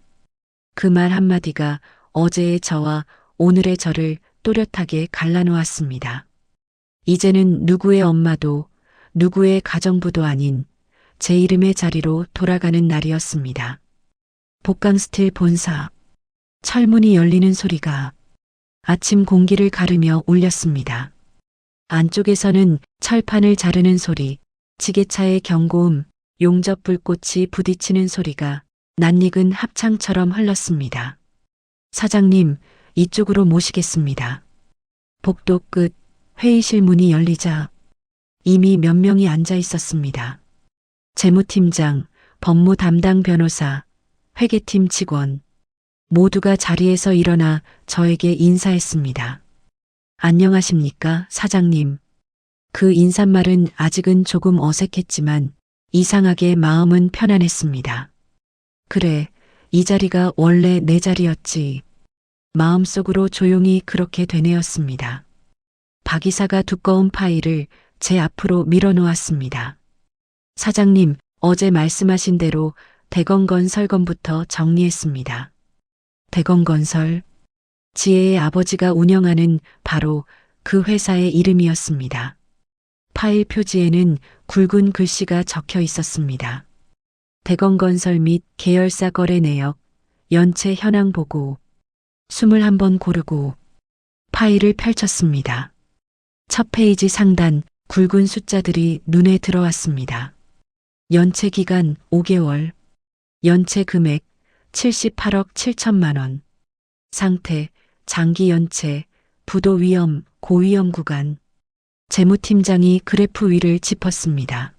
그 말 한마디가 어제의 저와 오늘의 저를 또렷하게 갈라놓았습니다. 이제는 누구의 엄마도 누구의 가정부도 아닌 제 이름의 자리로 돌아가는 날이었습니다. 복강스틸 본사. 철문이 열리는 소리가 아침 공기를 가르며 울렸습니다. 안쪽에서는 철판을 자르는 소리, 지게차의 경고음, 용접 불꽃이 부딪히는 소리가 낯익은 합창처럼 흘렀습니다. 사장님, 이쪽으로 모시겠습니다. 복도 끝 회의실 문이 열리자 이미 몇 명이 앉아 있었습니다. 재무팀장, 법무 담당 변호사, 회계팀 직원, 모두가 자리에서 일어나 저에게 인사했습니다. 안녕하십니까, 사장님. 그 인사말은 아직은 조금 어색했지만 이상하게 마음은 편안했습니다. 그래, 이 자리가 원래 내 자리였지. 마음속으로 조용히 그렇게 되뇌었습니다. 박 이사가 두꺼운 파일을 제 앞으로 밀어놓았습니다. 사장님, 어제 말씀하신 대로 대건건설건부터 정리했습니다. 대건건설, 지혜의 아버지가 운영하는 바로 그 회사의 이름이었습니다. 파일 표지에는 굵은 글씨가 적혀 있었습니다. 대건건설 및 계열사 거래 내역, 연체 현황 보고, 21번 고르고 파일을 펼쳤습니다. 첫 페이지 상단 굵은 숫자들이 눈에 들어왔습니다. 연체 기간 5개월, 연체 금액 78억 7천만 원, 상태 장기 연체, 부도 위험, 고위험 구간. 재무팀장이 그래프 위를 짚었습니다.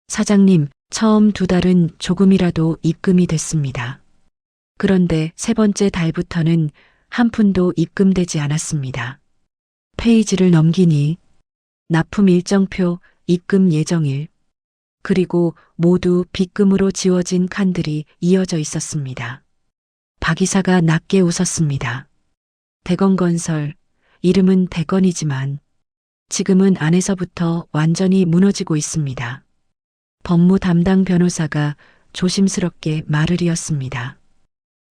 사장님, 처음 2달은 조금이라도 입금이 됐습니다. 그런데 세 번째 달부터는 한 푼도 입금되지 않았습니다. 페이지를 넘기니 납품 일정표, 입금 예정일, 그리고 모두 빗금으로 지워진 칸들이 이어져 있었습니다. 박 이사가 낮게 웃었습니다. 대건건설, 이름은 대건이지만 지금은 안에서부터 완전히 무너지고 있습니다. 법무 담당 변호사가 조심스럽게 말을 이었습니다.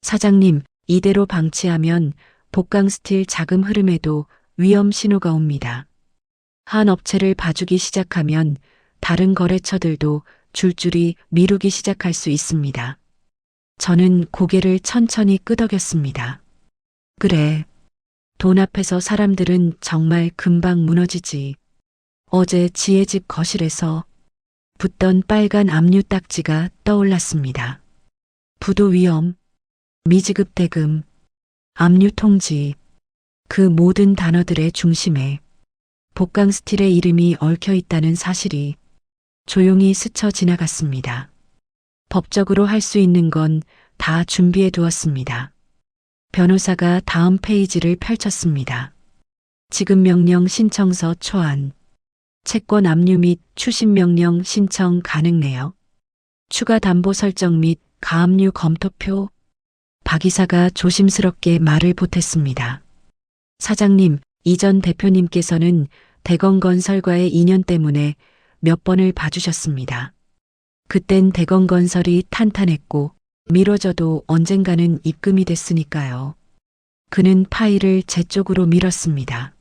사장님, 이대로 방치하면 복강스틸 자금 흐름에도 위험 신호가 옵니다. 한 업체를 봐주기 시작하면 다른 거래처들도 줄줄이 미루기 시작할 수 있습니다. 저는 고개를 천천히 끄덕였습니다. 그래. 돈 앞에서 사람들은 정말 금방 무너지지. 어제 지혜 집 거실에서 붙던 빨간 압류 딱지가 떠올랐습니다. 부도 위험, 미지급 대금, 압류 통지, 그 모든 단어들의 중심에 복강스틸의 이름이 얽혀 있다는 사실이 조용히 스쳐 지나갔습니다. 법적으로 할 수 있는 건 다 준비해 두었습니다. 변호사가 다음 페이지를 펼쳤습니다. 지급 명령 신청서 초안, 채권 압류 및 추심 명령 신청 가능 내역, 추가 담보 설정 및 가압류 검토표. 박 이사가 조심스럽게 말을 보탰습니다. 사장님, 이전 대표님께서는 대건건설과의 인연 때문에 몇 번을 봐주셨습니다. 그땐 대건건설이 탄탄했고 미뤄져도 언젠가는 입금이 됐으니까요. 그는 파일을 제 쪽으로 밀었습니다.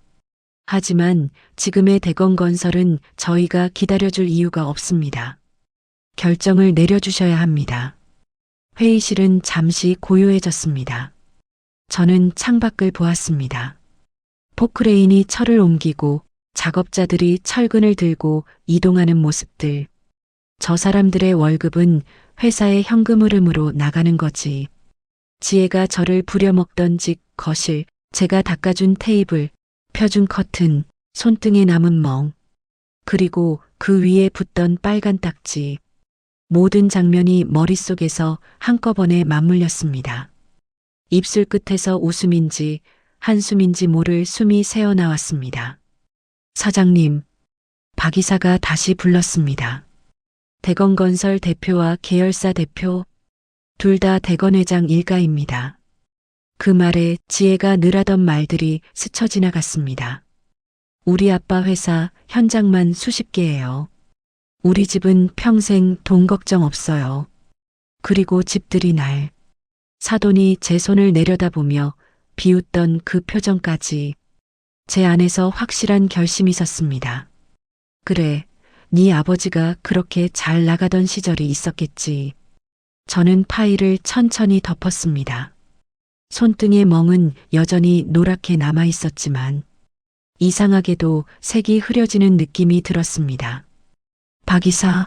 하지만 지금의 대건건설은 저희가 기다려줄 이유가 없습니다. 결정을 내려주셔야 합니다. 회의실은 잠시 고요해졌습니다. 저는 창밖을 보았습니다. 포크레인이 철을 옮기고 작업자들이 철근을 들고 이동하는 모습들. 저 사람들의 월급은 회사의 현금 흐름으로 나가는 거지. 지혜가 저를 부려먹던 집, 거실, 제가 닦아준 테이블, 펴준 커튼, 손등에 남은 멍, 그리고 그 위에 붙던 빨간 딱지. 모든 장면이 머릿속에서 한꺼번에 맞물렸습니다. 입술 끝에서 웃음인지 한숨인지 모를 숨이 새어나왔습니다. 사장님, 박 이사가 다시 불렀습니다. 대건건설 대표와 계열사 대표, 둘 다 대건회장 일가입니다. 그 말에 지혜가 늘하던 말들이 스쳐 지나갔습니다. 우리 아빠 회사 현장만 수십 개예요. 우리 집은 평생 돈 걱정 없어요. 그리고 집들이 날. 사돈이 제 손을 내려다보며 비웃던 그 표정까지 제 안에서 확실한 결심이 섰습니다. 그래, 네 아버지가 그렇게 잘 나가던 시절이 있었겠지. 저는 파일을 천천히 덮었습니다. 손등의 멍은 여전히 노랗게 남아 있었지만 이상하게도 색이 흐려지는 느낌이 들었습니다. 박 이사,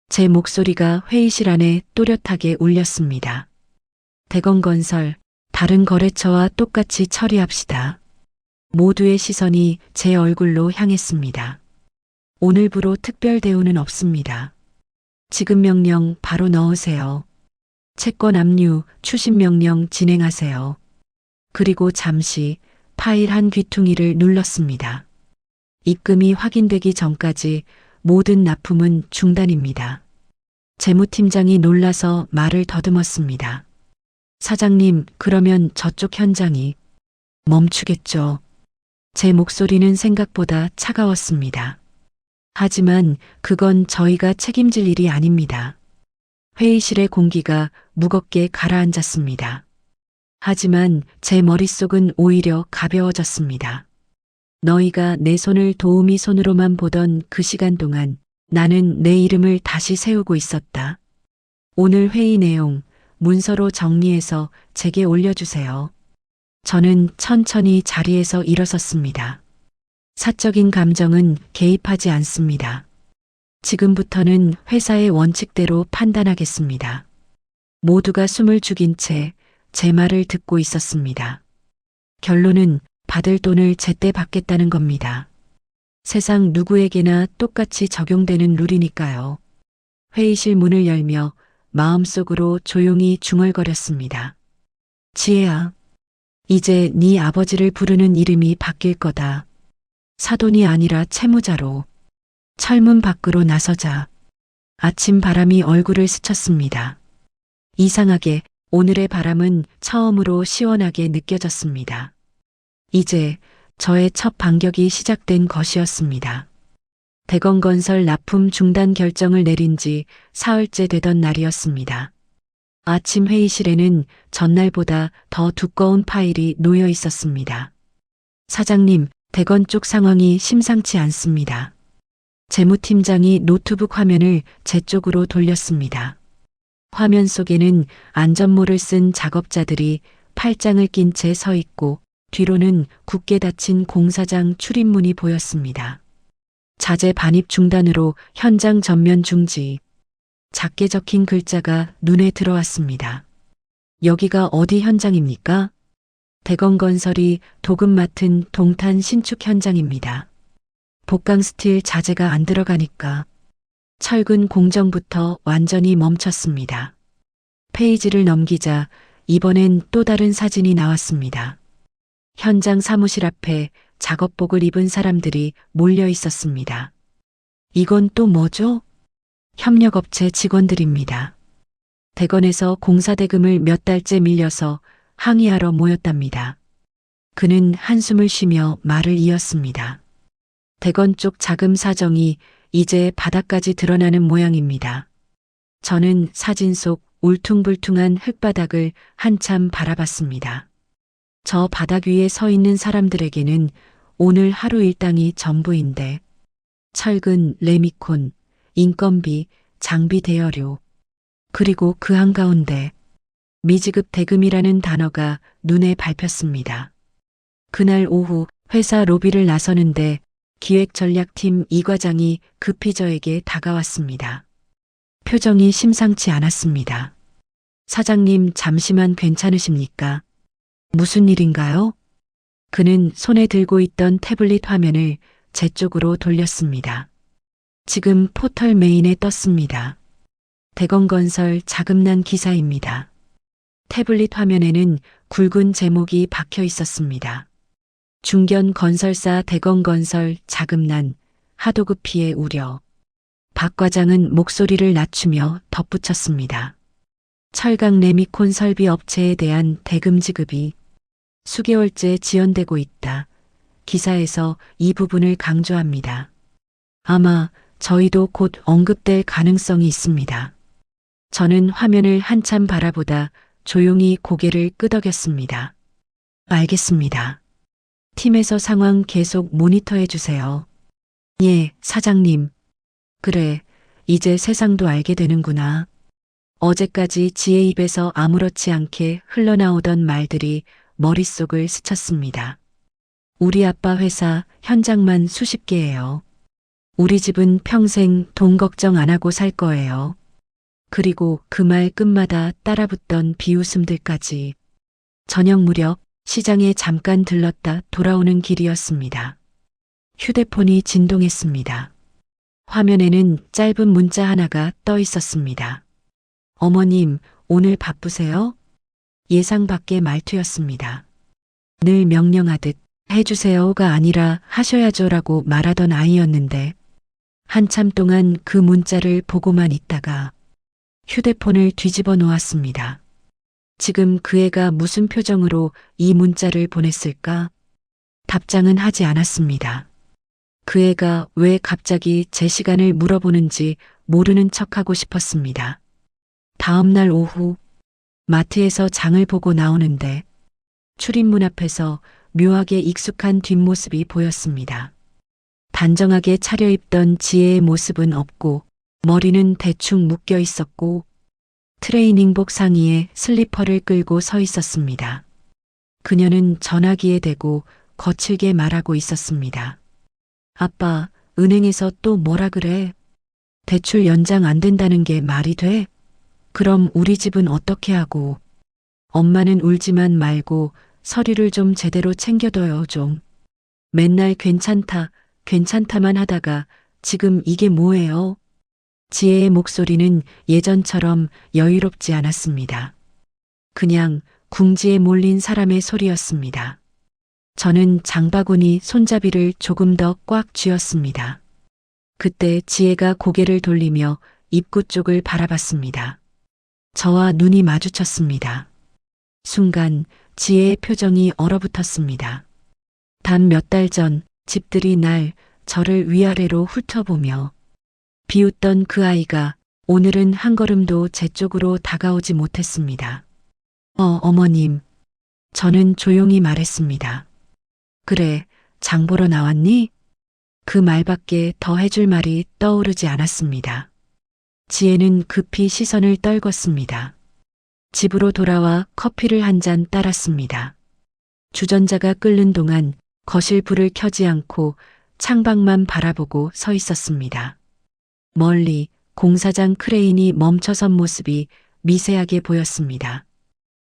제 목소리가 회의실 안에 또렷하게 울렸습니다. 대건건설, 다른 거래처와 똑같이 처리합시다. 모두의 시선이 제 얼굴로 향했습니다. 오늘부로 특별 대우는 없습니다. 지급 명령 바로 넣으세요. 채권 압류, 추심 명령 진행하세요. 그리고 잠시 파일 한 귀퉁이를 눌렀습니다. 입금이 확인되기 전까지 모든 납품은 중단입니다. 재무팀장이 놀라서 말을 더듬었습니다. 사장님, 그러면 저쪽 현장이 멈추겠죠. 제 목소리는 생각보다 차가웠습니다. 하지만 그건 저희가 책임질 일이 아닙니다. 회의실의 공기가 무겁게 가라앉았습니다. 하지만 제 머릿속은 오히려 가벼워졌습니다. 너희가 내 손을 도우미 손으로만 보던 그 시간 동안 나는 내 이름을 다시 세우고 있었다. 오늘 회의 내용 문서로 정리해서 제게 올려주세요. 저는 천천히 자리에서 일어섰습니다. 사적인 감정은 개입하지 않습니다. 지금부터는 회사의 원칙대로 판단하겠습니다. 모두가 숨을 죽인 채 제 말을 듣고 있었습니다. 결론은 받을 돈을 제때 받겠다는 겁니다. 세상 누구에게나 똑같이 적용되는 룰이니까요. 회의실 문을 열며 마음속으로 조용히 중얼거렸습니다. 지혜야, 이제 네 아버지를 부르는 이름이 바뀔 거다. 사돈이 아니라 채무자로. 철문 밖으로 나서자. 아침 바람이 얼굴을 스쳤습니다. 이상하게 오늘의 바람은 처음으로 시원하게 느껴졌습니다. 이제 저의 첫 반격이 시작된 것이었습니다. 대건건설 납품 중단 결정을 내린 지 사흘째 되던 날이었습니다. 아침 회의실에는 전날보다 더 두꺼운 파일이 놓여 있었습니다. 사장님, 대건 쪽 상황이 심상치 않습니다. 재무팀장이 노트북 화면을 제 쪽으로 돌렸습니다. 화면 속에는 안전모를 쓴 작업자들이 팔짱을 낀 채 서 있고 뒤로는 굳게 닫힌 공사장 출입문이 보였습니다. 자재 반입 중단으로 현장 전면 중지. 작게 적힌 글자가 눈에 들어왔습니다. 여기가 어디 현장입니까? 대건건설이 도금 맡은 동탄 신축 현장입니다. 복강 스틸 자재가 안 들어가니까 철근 공정부터 완전히 멈췄습니다. 페이지를 넘기자 이번엔 또 다른 사진이 나왔습니다. 현장 사무실 앞에 작업복을 입은 사람들이 몰려 있었습니다. 이건 또 뭐죠? 협력업체 직원들입니다. 대건에서 공사대금을 몇 달째 밀려서 항의하러 모였답니다. 그는 한숨을 쉬며 말을 이었습니다. 대건 쪽 자금 사정이 이제 바닥까지 드러나는 모양입니다. 저는 사진 속 울퉁불퉁한 흙바닥을 한참 바라봤습니다. 저 바닥 위에 서 있는 사람들에게는 오늘 하루 일당이 전부인데 철근, 레미콘, 인건비, 장비 대여료, 그리고 그 한가운데 미지급 대금이라는 단어가 눈에 밟혔습니다. 그날 오후 회사 로비를 나서는데 기획전략팀 이 과장이 급히 저에게 다가왔습니다. 표정이 심상치 않았습니다. 사장님, 잠시만 괜찮으십니까? 무슨 일인가요? 그는 손에 들고 있던 태블릿 화면을 제 쪽으로 돌렸습니다. 지금 포털 메인에 떴습니다. 대건건설 자금난 기사입니다. 태블릿 화면에는 굵은 제목이 박혀 있었습니다. 중견 건설사 대건건설 자금난 하도급 피해 우려. 박 과장은 목소리를 낮추며 덧붙였습니다. 철강 레미콘 설비 업체에 대한 대금 지급이 수개월째 지연되고 있다. 기사에서 이 부분을 강조합니다. 아마 저희도 곧 언급될 가능성이 있습니다. 저는 화면을 한참 바라보다 조용히 고개를 끄덕였습니다. 알겠습니다. 팀에서 상황 계속 모니터해 주세요. 예, 사장님. 그래, 이제 세상도 알게 되는구나. 어제까지 지혜 입에서 아무렇지 않게 흘러나오던 말들이 머릿속을 스쳤습니다. 우리 아빠 회사 현장만 수십 개예요. 우리 집은 평생 돈 걱정 안 하고 살 거예요. 그리고 그 말 끝마다 따라붙던 비웃음들까지. 저녁 무렵 시장에 잠깐 들렀다 돌아오는 길이었습니다. 휴대폰이 진동했습니다. 화면에는 짧은 문자 하나가 떠 있었습니다. 어머님, 오늘 바쁘세요? 예상 밖의 말투였습니다. 늘 명령하듯 해주세요가 아니라 하셔야죠라고 말하던 아이였는데 한참 동안 그 문자를 보고만 있다가 휴대폰을 뒤집어 놓았습니다. 지금 그 애가 무슨 표정으로 이 문자를 보냈을까? 답장은 하지 않았습니다. 그 애가 왜 갑자기 제 시간을 물어보는지 모르는 척하고 싶었습니다. 다음 날 오후 마트에서 장을 보고 나오는데 출입문 앞에서 묘하게 익숙한 뒷모습이 보였습니다. 단정하게 차려입던 지혜의 모습은 없고 머리는 대충 묶여 있었고 트레이닝복 상의에 슬리퍼를 끌고 서 있었습니다. 그녀는 전화기에 대고 거칠게 말하고 있었습니다. 아빠, 은행에서 또 뭐라 그래? 대출 연장 안 된다는 게 말이 돼? 그럼 우리 집은 어떻게 하고? 엄마는 울지만 말고 서류를 좀 제대로 챙겨둬요, 좀. 맨날 괜찮다, 괜찮다만 하다가 지금 이게 뭐예요? 지혜의 목소리는 예전처럼 여유롭지 않았습니다. 그냥 궁지에 몰린 사람의 소리였습니다. 저는 장바구니 손잡이를 조금 더 꽉 쥐었습니다. 그때 지혜가 고개를 돌리며 입구 쪽을 바라봤습니다. 저와 눈이 마주쳤습니다. 순간 지혜의 표정이 얼어붙었습니다. 단 몇 달 전 집들이 날 저를 위아래로 훑어보며 비웃던 그 아이가 오늘은 한 걸음도 제 쪽으로 다가오지 못했습니다. 어머님. 저는 조용히 말했습니다. 그래, 장 보러 나왔니? 그 말밖에 더 해줄 말이 떠오르지 않았습니다. 지혜는 급히 시선을 떨궜습니다. 집으로 돌아와 커피를 한 잔 따랐습니다. 주전자가 끓는 동안 거실 불을 켜지 않고 창밖만 바라보고 서 있었습니다. 멀리 공사장 크레인이 멈춰선 모습이 미세하게 보였습니다.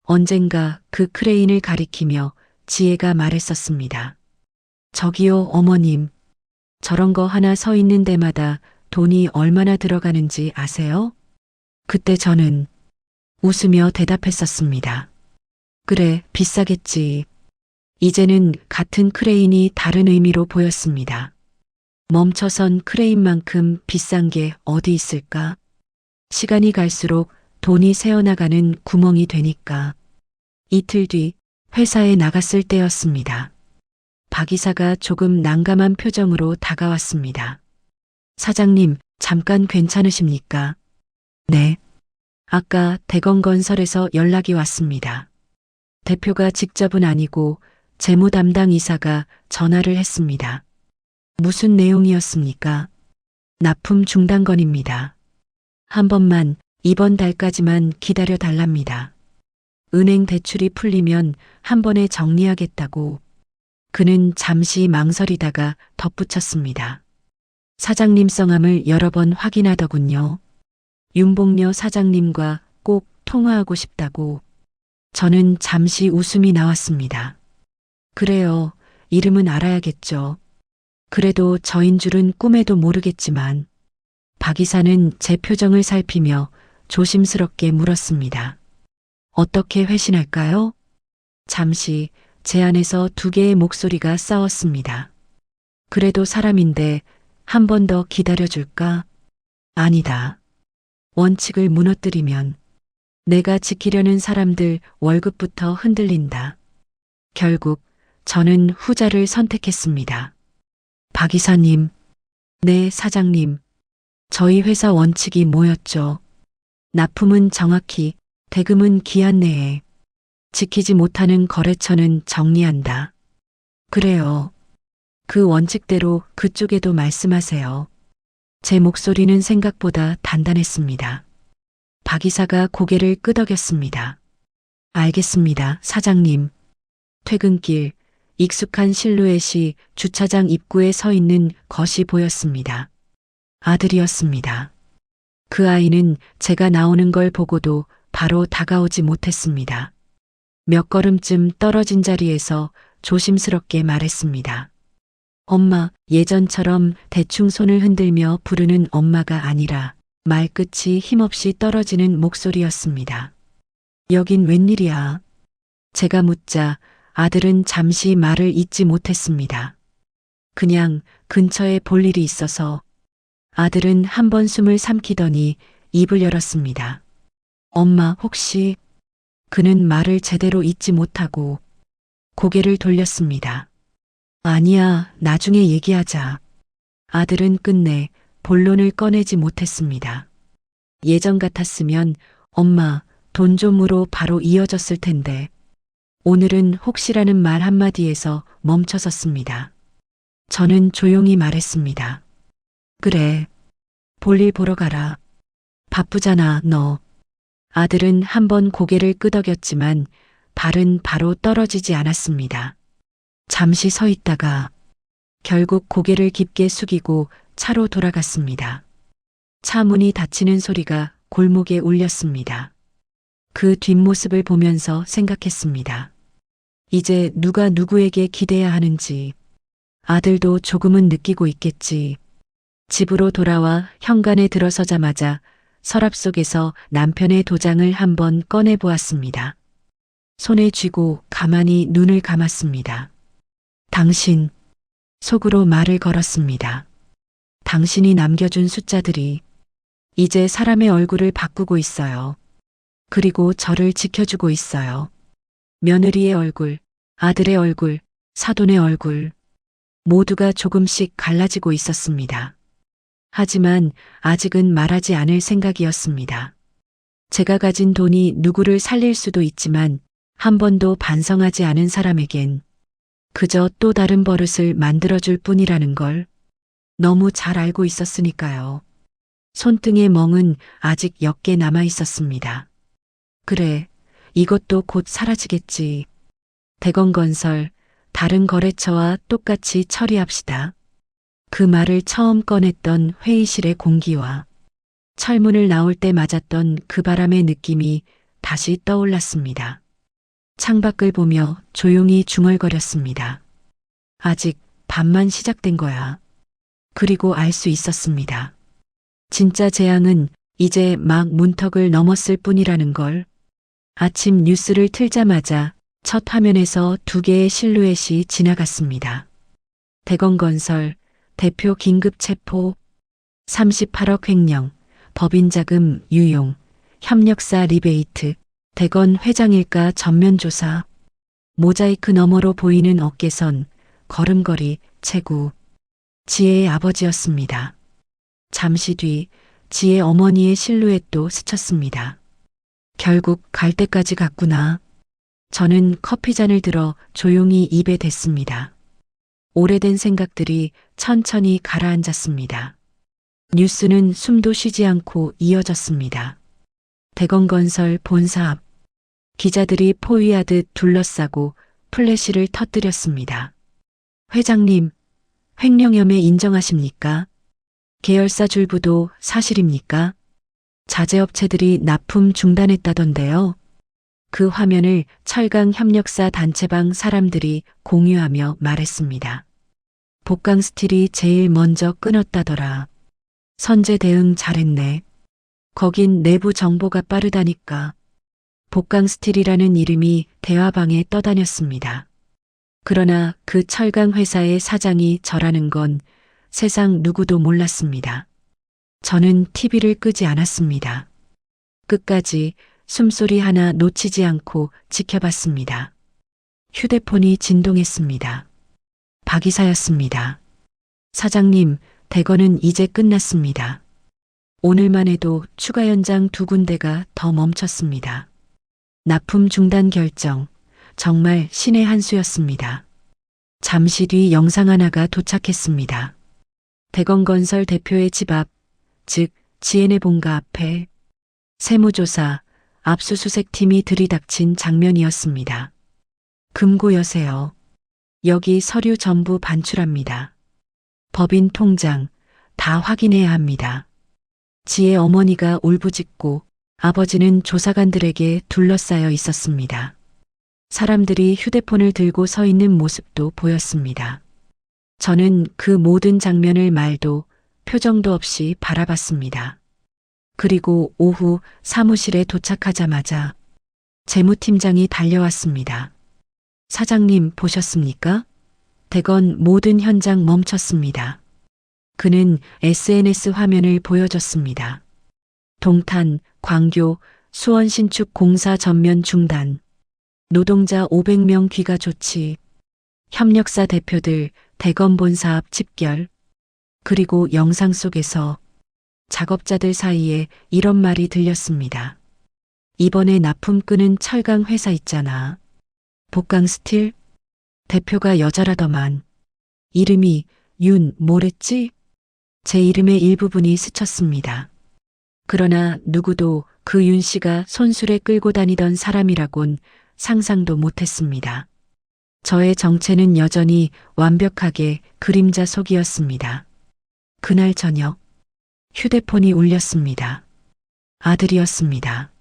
언젠가 그 크레인을 가리키며 지혜가 말했었습니다. 저기요, 어머님. 저런 거 하나 서 있는 데마다 돈이 얼마나 들어가는지 아세요? 그때 저는 웃으며 대답했었습니다. 그래, 비싸겠지. 이제는 같은 크레인이 다른 의미로 보였습니다. 멈춰선 크레인만큼 비싼 게 어디 있을까? 시간이 갈수록 돈이 새어나가는 구멍이 되니까. 이틀 뒤 회사에 나갔을 때였습니다. 박 이사가 조금 난감한 표정으로 다가왔습니다. 사장님, 잠깐 괜찮으십니까? 네. 아까 대건건설에서 연락이 왔습니다. 대표가 직접은 아니고 재무 담당 이사가 전화를 했습니다. 무슨 내용이었습니까? 납품 중단 건입니다. 한 번만 이번 달까지만 기다려 달랍니다. 은행 대출이 풀리면 한 번에 정리하겠다고. 그는 잠시 망설이다가 덧붙였습니다. 사장님 성함을 여러 번 확인하더군요. 윤봉녀 사장님과 꼭 통화하고 싶다고. 저는 잠시 웃음이 나왔습니다. 그래요. 이름은 알아야겠죠. 그래도 저인 줄은 꿈에도 모르겠지만 박 이사는 제 표정을 살피며 조심스럽게 물었습니다. 어떻게 회신할까요? 잠시 제 안에서 두 개의 목소리가 싸웠습니다. 그래도 사람인데 한 번 더 기다려줄까? 아니다. 원칙을 무너뜨리면 내가 지키려는 사람들 월급부터 흔들린다. 결국 저는 후자를 선택했습니다. 박 이사님, 네, 사장님. 저희 회사 원칙이 뭐였죠? 납품은 정확히, 대금은 기한 내에, 지키지 못하는 거래처는 정리한다. 그래요. 그 원칙대로 그쪽에도 말씀하세요. 제 목소리는 생각보다 단단했습니다. 박 이사가 고개를 끄덕였습니다. 알겠습니다, 사장님. 퇴근길, 익숙한 실루엣이 주차장 입구에 서 있는 것이 보였습니다. 아들이었습니다. 그 아이는 제가 나오는 걸 보고도 바로 다가오지 못했습니다. 몇 걸음쯤 떨어진 자리에서 조심스럽게 말했습니다. 엄마, 예전처럼 대충 손을 흔들며 부르는 엄마가 아니라 말끝이 힘없이 떨어지는 목소리였습니다. 여긴 웬일이야? 제가 묻자 아들은 잠시 말을 잇지 못했습니다. 그냥 근처에 볼 일이 있어서. 아들은 한 번 숨을 삼키더니 입을 열었습니다. 엄마, 혹시? 그는 말을 제대로 잇지 못하고 고개를 돌렸습니다. 아니야, 나중에 얘기하자. 아들은 끝내 본론을 꺼내지 못했습니다. 예전 같았으면 엄마, 돈 좀으로 바로 이어졌을 텐데 오늘은 혹시라는 말 한마디에서 멈춰섰습니다. 저는 조용히 말했습니다. 그래, 볼일 보러 가라. 바쁘잖아, 너. 아들은 한 번 고개를 끄덕였지만 발은 바로 떨어지지 않았습니다. 잠시 서 있다가 결국 고개를 깊게 숙이고 차로 돌아갔습니다. 차 문이 닫히는 소리가 골목에 울렸습니다. 그 뒷모습을 보면서 생각했습니다. 이제 누가 누구에게 기대야 하는지 아들도 조금은 느끼고 있겠지. 집으로 돌아와 현관에 들어서자마자 서랍 속에서 남편의 도장을 한번 꺼내 보았습니다. 손에 쥐고 가만히 눈을 감았습니다. 당신, 속으로 말을 걸었습니다. 당신이 남겨준 숫자들이 이제 사람의 얼굴을 바꾸고 있어요. 그리고 저를 지켜주고 있어요. 며느리의 얼굴, 아들의 얼굴, 사돈의 얼굴, 모두가 조금씩 갈라지고 있었습니다. 하지만 아직은 말하지 않을 생각이었습니다. 제가 가진 돈이 누구를 살릴 수도 있지만 한 번도 반성하지 않은 사람에겐 그저 또 다른 버릇을 만들어줄 뿐이라는 걸 너무 잘 알고 있었으니까요. 손등의 멍은 아직 옅게 남아 있었습니다. 그래, 이것도 곧 사라지겠지. 대건건설, 다른 거래처와 똑같이 처리합시다. 그 말을 처음 꺼냈던 회의실의 공기와 철문을 나올 때 맞았던 그 바람의 느낌이 다시 떠올랐습니다. 창밖을 보며 조용히 중얼거렸습니다. 아직 밤만 시작된 거야. 그리고 알 수 있었습니다. 진짜 재앙은 이제 막 문턱을 넘었을 뿐이라는 걸. 아침 뉴스를 틀자마자 첫 화면에서 두 개의 실루엣이 지나갔습니다. 대건건설, 대표 긴급 체포, 38억 횡령, 법인 자금 유용, 협력사 리베이트, 대건 회장일가 전면 조사, 모자이크 너머로 보이는 어깨선, 걸음걸이, 체구. 지혜의 아버지였습니다. 잠시 뒤 지혜 어머니의 실루엣도 스쳤습니다. 결국 갈 때까지 갔구나. 저는 커피잔을 들어 조용히 입에 댔습니다. 오래된 생각들이 천천히 가라앉았습니다. 뉴스는 숨도 쉬지 않고 이어졌습니다. 대건건설 본사 앞, 기자들이 포위하듯 둘러싸고 플래시를 터뜨렸습니다. 회장님, 횡령 혐의 인정하십니까? 계열사 줄부도 사실입니까? 자재업체들이 납품 중단했다던데요. 그 화면을 철강 협력사 단체방 사람들이 공유하며 말했습니다. 복강 스틸이 제일 먼저 끊었다더라. 선제 대응 잘했네. 거긴 내부 정보가 빠르다니까. 복강 스틸이라는 이름이 대화방에 떠다녔습니다. 그러나 그 철강 회사의 사장이 저라는 건 세상 누구도 몰랐습니다. 저는 TV를 끄지 않았습니다. 끝까지 숨소리 하나 놓치지 않고 지켜봤습니다. 휴대폰이 진동했습니다. 박이사였습니다. 사장님, 대거는 이제 끝났습니다. 오늘만 해도 추가 연장 2군데가 더 멈췄습니다. 납품 중단 결정, 정말 신의 한 수였습니다. 잠시 뒤 영상 하나가 도착했습니다. 대건건설 대표의 집 앞, 즉 지엔의 본가 앞에 세무조사, 압수수색팀이 들이닥친 장면이었습니다. 금고 여세요. 여기 서류 전부 반출합니다. 법인 통장 다 확인해야 합니다. 지혜 어머니가 울부짖고 아버지는 조사관들에게 둘러싸여 있었습니다. 사람들이 휴대폰을 들고 서 있는 모습도 보였습니다. 저는 그 모든 장면을 말도 표정도 없이 바라봤습니다. 그리고 오후 사무실에 도착하자마자 재무팀장이 달려왔습니다. 사장님 보셨습니까? 대건 모든 현장 멈췄습니다. 그는 SNS 화면을 보여줬습니다. 동탄, 광교, 수원 신축 공사 전면 중단, 노동자 500명 귀가 조치, 협력사 대표들 대건 본사 앞 집결, 그리고 영상 속에서 작업자들 사이에 이런 말이 들렸습니다. 이번에 납품 끄는 철강 회사 있잖아. 복강스틸? 대표가 여자라더만. 이름이 뭐랬지? 제 이름의 일부분이 스쳤습니다. 그러나 누구도 그 윤 씨가 손수레 끌고 다니던 사람이라곤 상상도 못했습니다. 저의 정체는 여전히 완벽하게 그림자 속이었습니다. 그날 저녁 휴대폰이 울렸습니다. 아들이었습니다.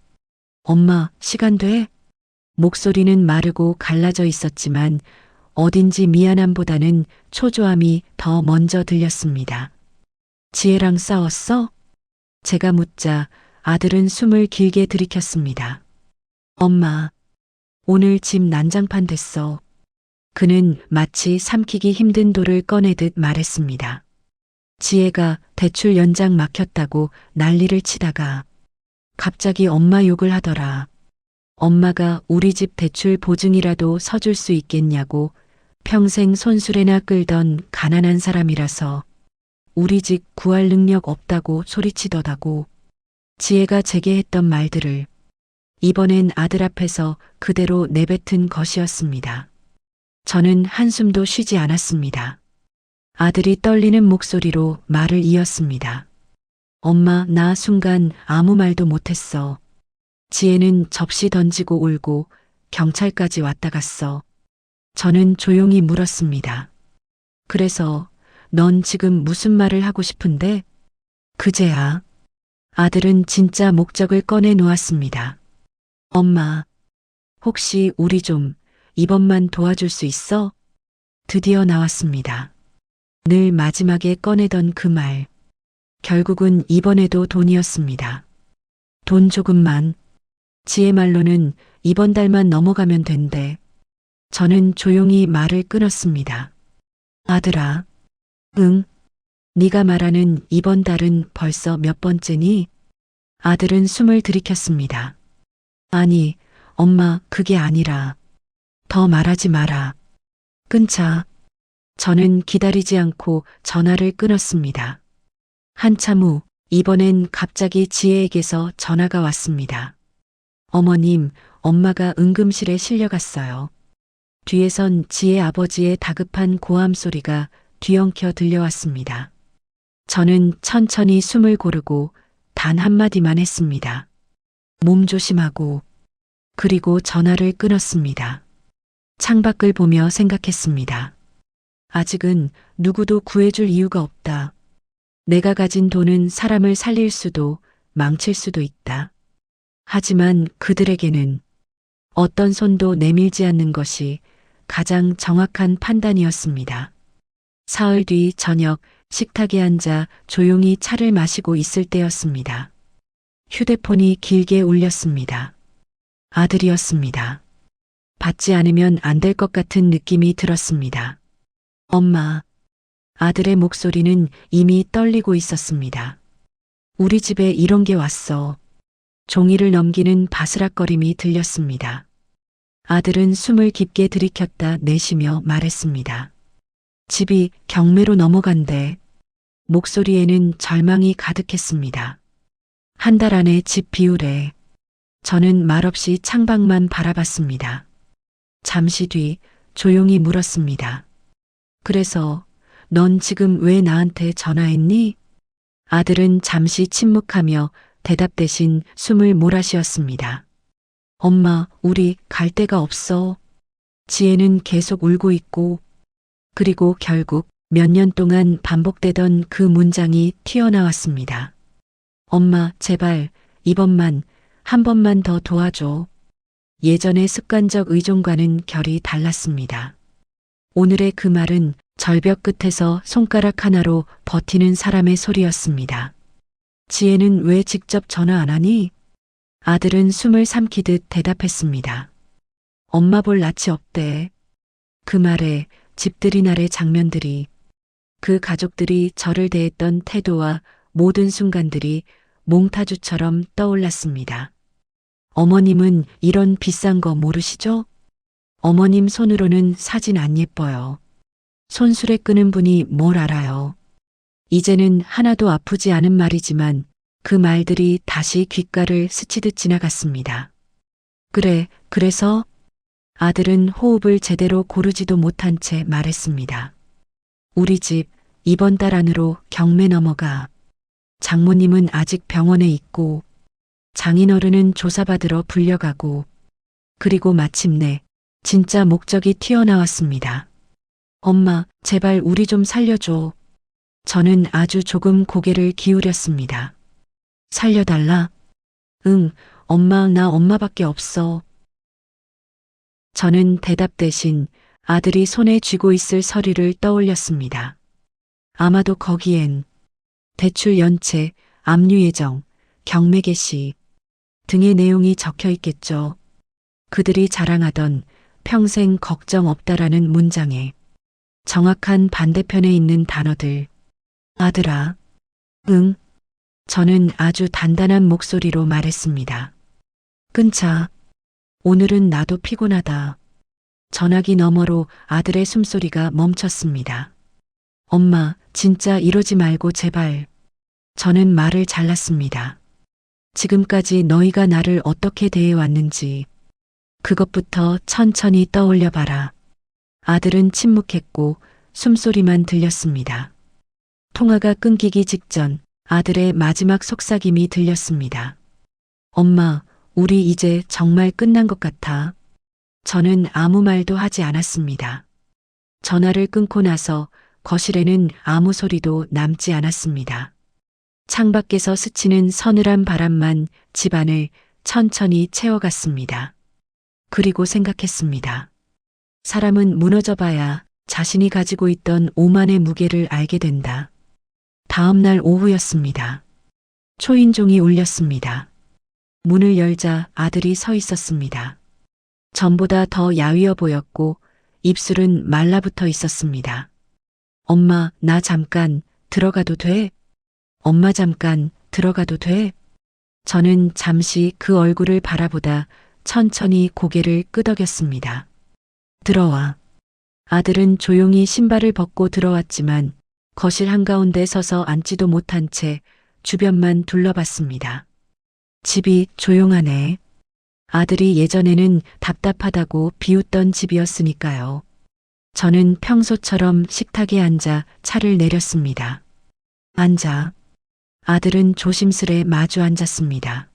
엄마, 시간 돼? 목소리는 마르고 갈라져 있었지만 어딘지 미안함보다는 초조함이 더 먼저 들렸습니다. 지혜랑 싸웠어? 제가 묻자 아들은 숨을 길게 들이켰습니다. 엄마, 오늘 집 난장판 됐어. 그는 마치 삼키기 힘든 돌을 꺼내듯 말했습니다. 지혜가 대출 연장 막혔다고 난리를 치다가 갑자기 엄마 욕을 하더라. 엄마가 우리 집 대출 보증이라도 서줄 수 있겠냐고 평생 손수레나 끌던 가난한 사람이라서 우리 집 구할 능력 없다고 소리치더다고. 지혜가 제게 했던 말들을 이번엔 아들 앞에서 그대로 내뱉은 것이었습니다. 저는 한숨도 쉬지 않았습니다. 아들이 떨리는 목소리로 말을 이었습니다. 엄마, 나 순간 아무 말도 못했어. 지혜는 접시 던지고 울고 경찰까지 왔다 갔어. 저는 조용히 물었습니다. 그래서 넌 지금 무슨 말을 하고 싶은데? 그제야. 아들은 진짜 목적을 꺼내 놓았습니다. 엄마, 혹시 우리 좀 이번만 도와줄 수 있어? 드디어 나왔습니다. 늘 마지막에 꺼내던 그 말. 결국은 이번에도 돈이었습니다. 돈 조금만. 지혜 말로는 이번 달만 넘어가면 된대. 저는 조용히 말을 끊었습니다. 아들아. 응. 네가 말하는 이번 달은 벌써 몇 번째니? 아들은 숨을 들이켰습니다. 아니, 엄마, 그게 아니라. 더 말하지 마라. 끊자. 저는 기다리지 않고 전화를 끊었습니다. 한참 후 이번엔 갑자기 지혜에게서 전화가 왔습니다. 어머님, 엄마가 응급실에 실려갔어요. 뒤에선 지혜 아버지의 다급한 고함 소리가 뒤엉켜 들려왔습니다. 저는 천천히 숨을 고르고 단 한마디만 했습니다. 몸 조심하고. 그리고 전화를 끊었습니다. 창밖을 보며 생각했습니다. 아직은 누구도 구해줄 이유가 없다. 내가 가진 돈은 사람을 살릴 수도 망칠 수도 있다. 하지만 그들에게는 어떤 손도 내밀지 않는 것이 가장 정확한 판단이었습니다. 사흘 뒤 저녁 식탁에 앉아 조용히 차를 마시고 있을 때였습니다. 휴대폰이 길게 울렸습니다. 아들이었습니다. 받지 않으면 안 될 것 같은 느낌이 들었습니다. 엄마. 아들의 목소리는 이미 떨리고 있었습니다. 우리 집에 이런 게 왔어. 종이를 넘기는 바스락거림이 들렸습니다. 아들은 숨을 깊게 들이켰다 내쉬며 말했습니다. 집이 경매로 넘어간대. 목소리에는 절망이 가득했습니다. 한 달 안에 집 비우래. 저는 말없이 창밖만 바라봤습니다. 잠시 뒤 조용히 물었습니다. 그래서 넌 지금 왜 나한테 전화했니? 아들은 잠시 침묵하며 대답 대신 숨을 몰아쉬었습니다. 엄마, 우리 갈 데가 없어. 지혜는 계속 울고 있고, 그리고 결국 몇 년 동안 반복되던 그 문장이 튀어나왔습니다. 엄마, 제발, 이번만, 한 번만 더 도와줘. 예전의 습관적 의존과는 결이 달랐습니다. 오늘의 그 말은 절벽 끝에서 손가락 하나로 버티는 사람의 소리였습니다. 지혜는 왜 직접 전화 안 하니? 아들은 숨을 삼키듯 대답했습니다. 엄마 볼 낯이 없대. 그 말에 집들이 날의 장면들이, 그 가족들이 저를 대했던 태도와 모든 순간들이 몽타주처럼 떠올랐습니다. 어머님은 이런 비싼 거 모르시죠? 어머님 손으로는 사진 안 예뻐요. 손수레 끄는 분이 뭘 알아요. 이제는 하나도 아프지 않은 말이지만 그 말들이 다시 귓가를 스치듯 지나갔습니다. 그래서 아들은 호흡을 제대로 고르지도 못한 채 말했습니다. 우리 집 이번 달 안으로 경매 넘어가. 장모님은 아직 병원에 있고 장인어른은 조사받으러 불려가고, 그리고 마침내 진짜 목적이 튀어나왔습니다. 엄마, 제발 우리 좀 살려줘. 저는 아주 조금 고개를 기울였습니다. 살려달라? 응, 엄마, 나 엄마밖에 없어. 저는 대답 대신 아들이 손에 쥐고 있을 서류를 떠올렸습니다. 아마도 거기엔 대출 연체, 압류 예정, 경매 개시 등의 내용이 적혀 있겠죠. 그들이 자랑하던 평생 걱정 없다라는 문장에 정확한 반대편에 있는 단어들. 아들아. 응. 저는 아주 단단한 목소리로 말했습니다. 끊자. 오늘은 나도 피곤하다. 전화기 너머로 아들의 숨소리가 멈췄습니다. 엄마, 진짜 이러지 말고 제발. 저는 말을 잘랐습니다. 지금까지 너희가 나를 어떻게 대해왔는지 그것부터 천천히 떠올려 봐라. 아들은 침묵했고 숨소리만 들렸습니다. 통화가 끊기기 직전 아들의 마지막 속삭임이 들렸습니다. 엄마, 우리 이제 정말 끝난 것 같아. 저는 아무 말도 하지 않았습니다. 전화를 끊고 나서 거실에는 아무 소리도 남지 않았습니다. 창밖에서 스치는 서늘한 바람만 집안을 천천히 채워갔습니다. 그리고 생각했습니다. 사람은 무너져 봐야 자신이 가지고 있던 오만의 무게를 알게 된다. 다음 날 오후였습니다. 초인종이 울렸습니다. 문을 열자 아들이 서 있었습니다. 전보다 더 야위어 보였고 입술은 말라붙어 있었습니다. 엄마, 나 잠깐 들어가도 돼? 엄마 잠깐 들어가도 돼? 저는 잠시 그 얼굴을 바라보다 천천히 고개를 끄덕였습니다. 들어와. 아들은 조용히 신발을 벗고 들어왔지만 거실 한가운데 서서 앉지도 못한 채 주변만 둘러봤습니다. 집이 조용하네. 아들이 예전에는 답답하다고 비웃던 집이었으니까요. 저는 평소처럼 식탁에 앉아 차를 내렸습니다. 앉아. 아들은 조심스레 마주 앉았습니다.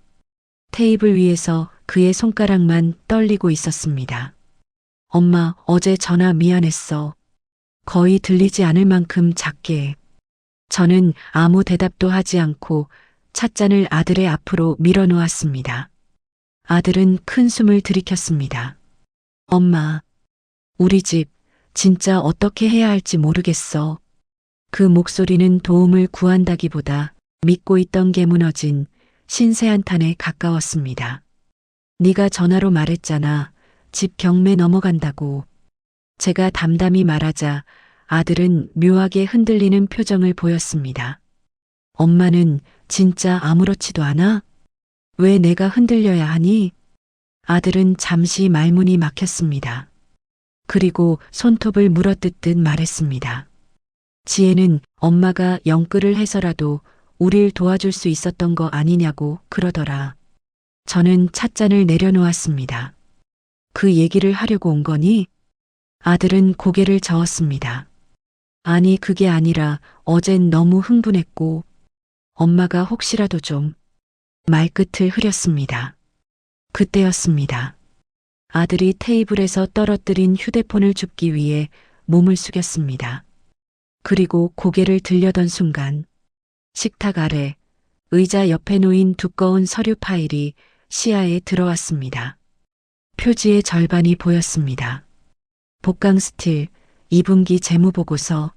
테이블 위에서 그의 손가락만 떨리고 있었습니다. 엄마, 어제 전화 미안했어. 거의 들리지 않을 만큼 작게. 저는 아무 대답도 하지 않고 찻잔을 아들의 앞으로 밀어놓았습니다. 아들은 큰 숨을 들이켰습니다. 엄마, 우리 집 진짜 어떻게 해야 할지 모르겠어. 그 목소리는 도움을 구한다기보다 믿고 있던 게 무너진 신세 한탄에 가까웠습니다. 네가 전화로 말했잖아. 집 경매 넘어간다고. 제가 담담히 말하자 아들은 묘하게 흔들리는 표정을 보였습니다. 엄마는 진짜 아무렇지도 않아? 왜 내가 흔들려야 하니? 아들은 잠시 말문이 막혔습니다. 그리고 손톱을 물어뜯듯 말했습니다. 지혜는 엄마가 영끌을 해서라도 우릴 도와줄 수 있었던 거 아니냐고 그러더라. 저는 찻잔을 내려놓았습니다. 그 얘기를 하려고 온 거니? 아들은 고개를 저었습니다. 아니, 그게 아니라 어젠 너무 흥분했고 엄마가 혹시라도 좀 말끝을 흐렸습니다. 그때였습니다. 아들이 테이블에서 떨어뜨린 휴대폰을 줍기 위해 몸을 숙였습니다. 그리고 고개를 들려던 순간 식탁 아래 의자 옆에 놓인 두꺼운 서류 파일이 시야에 들어왔습니다. 표지의 절반이 보였습니다. 복강스틸 2분기 재무보고서.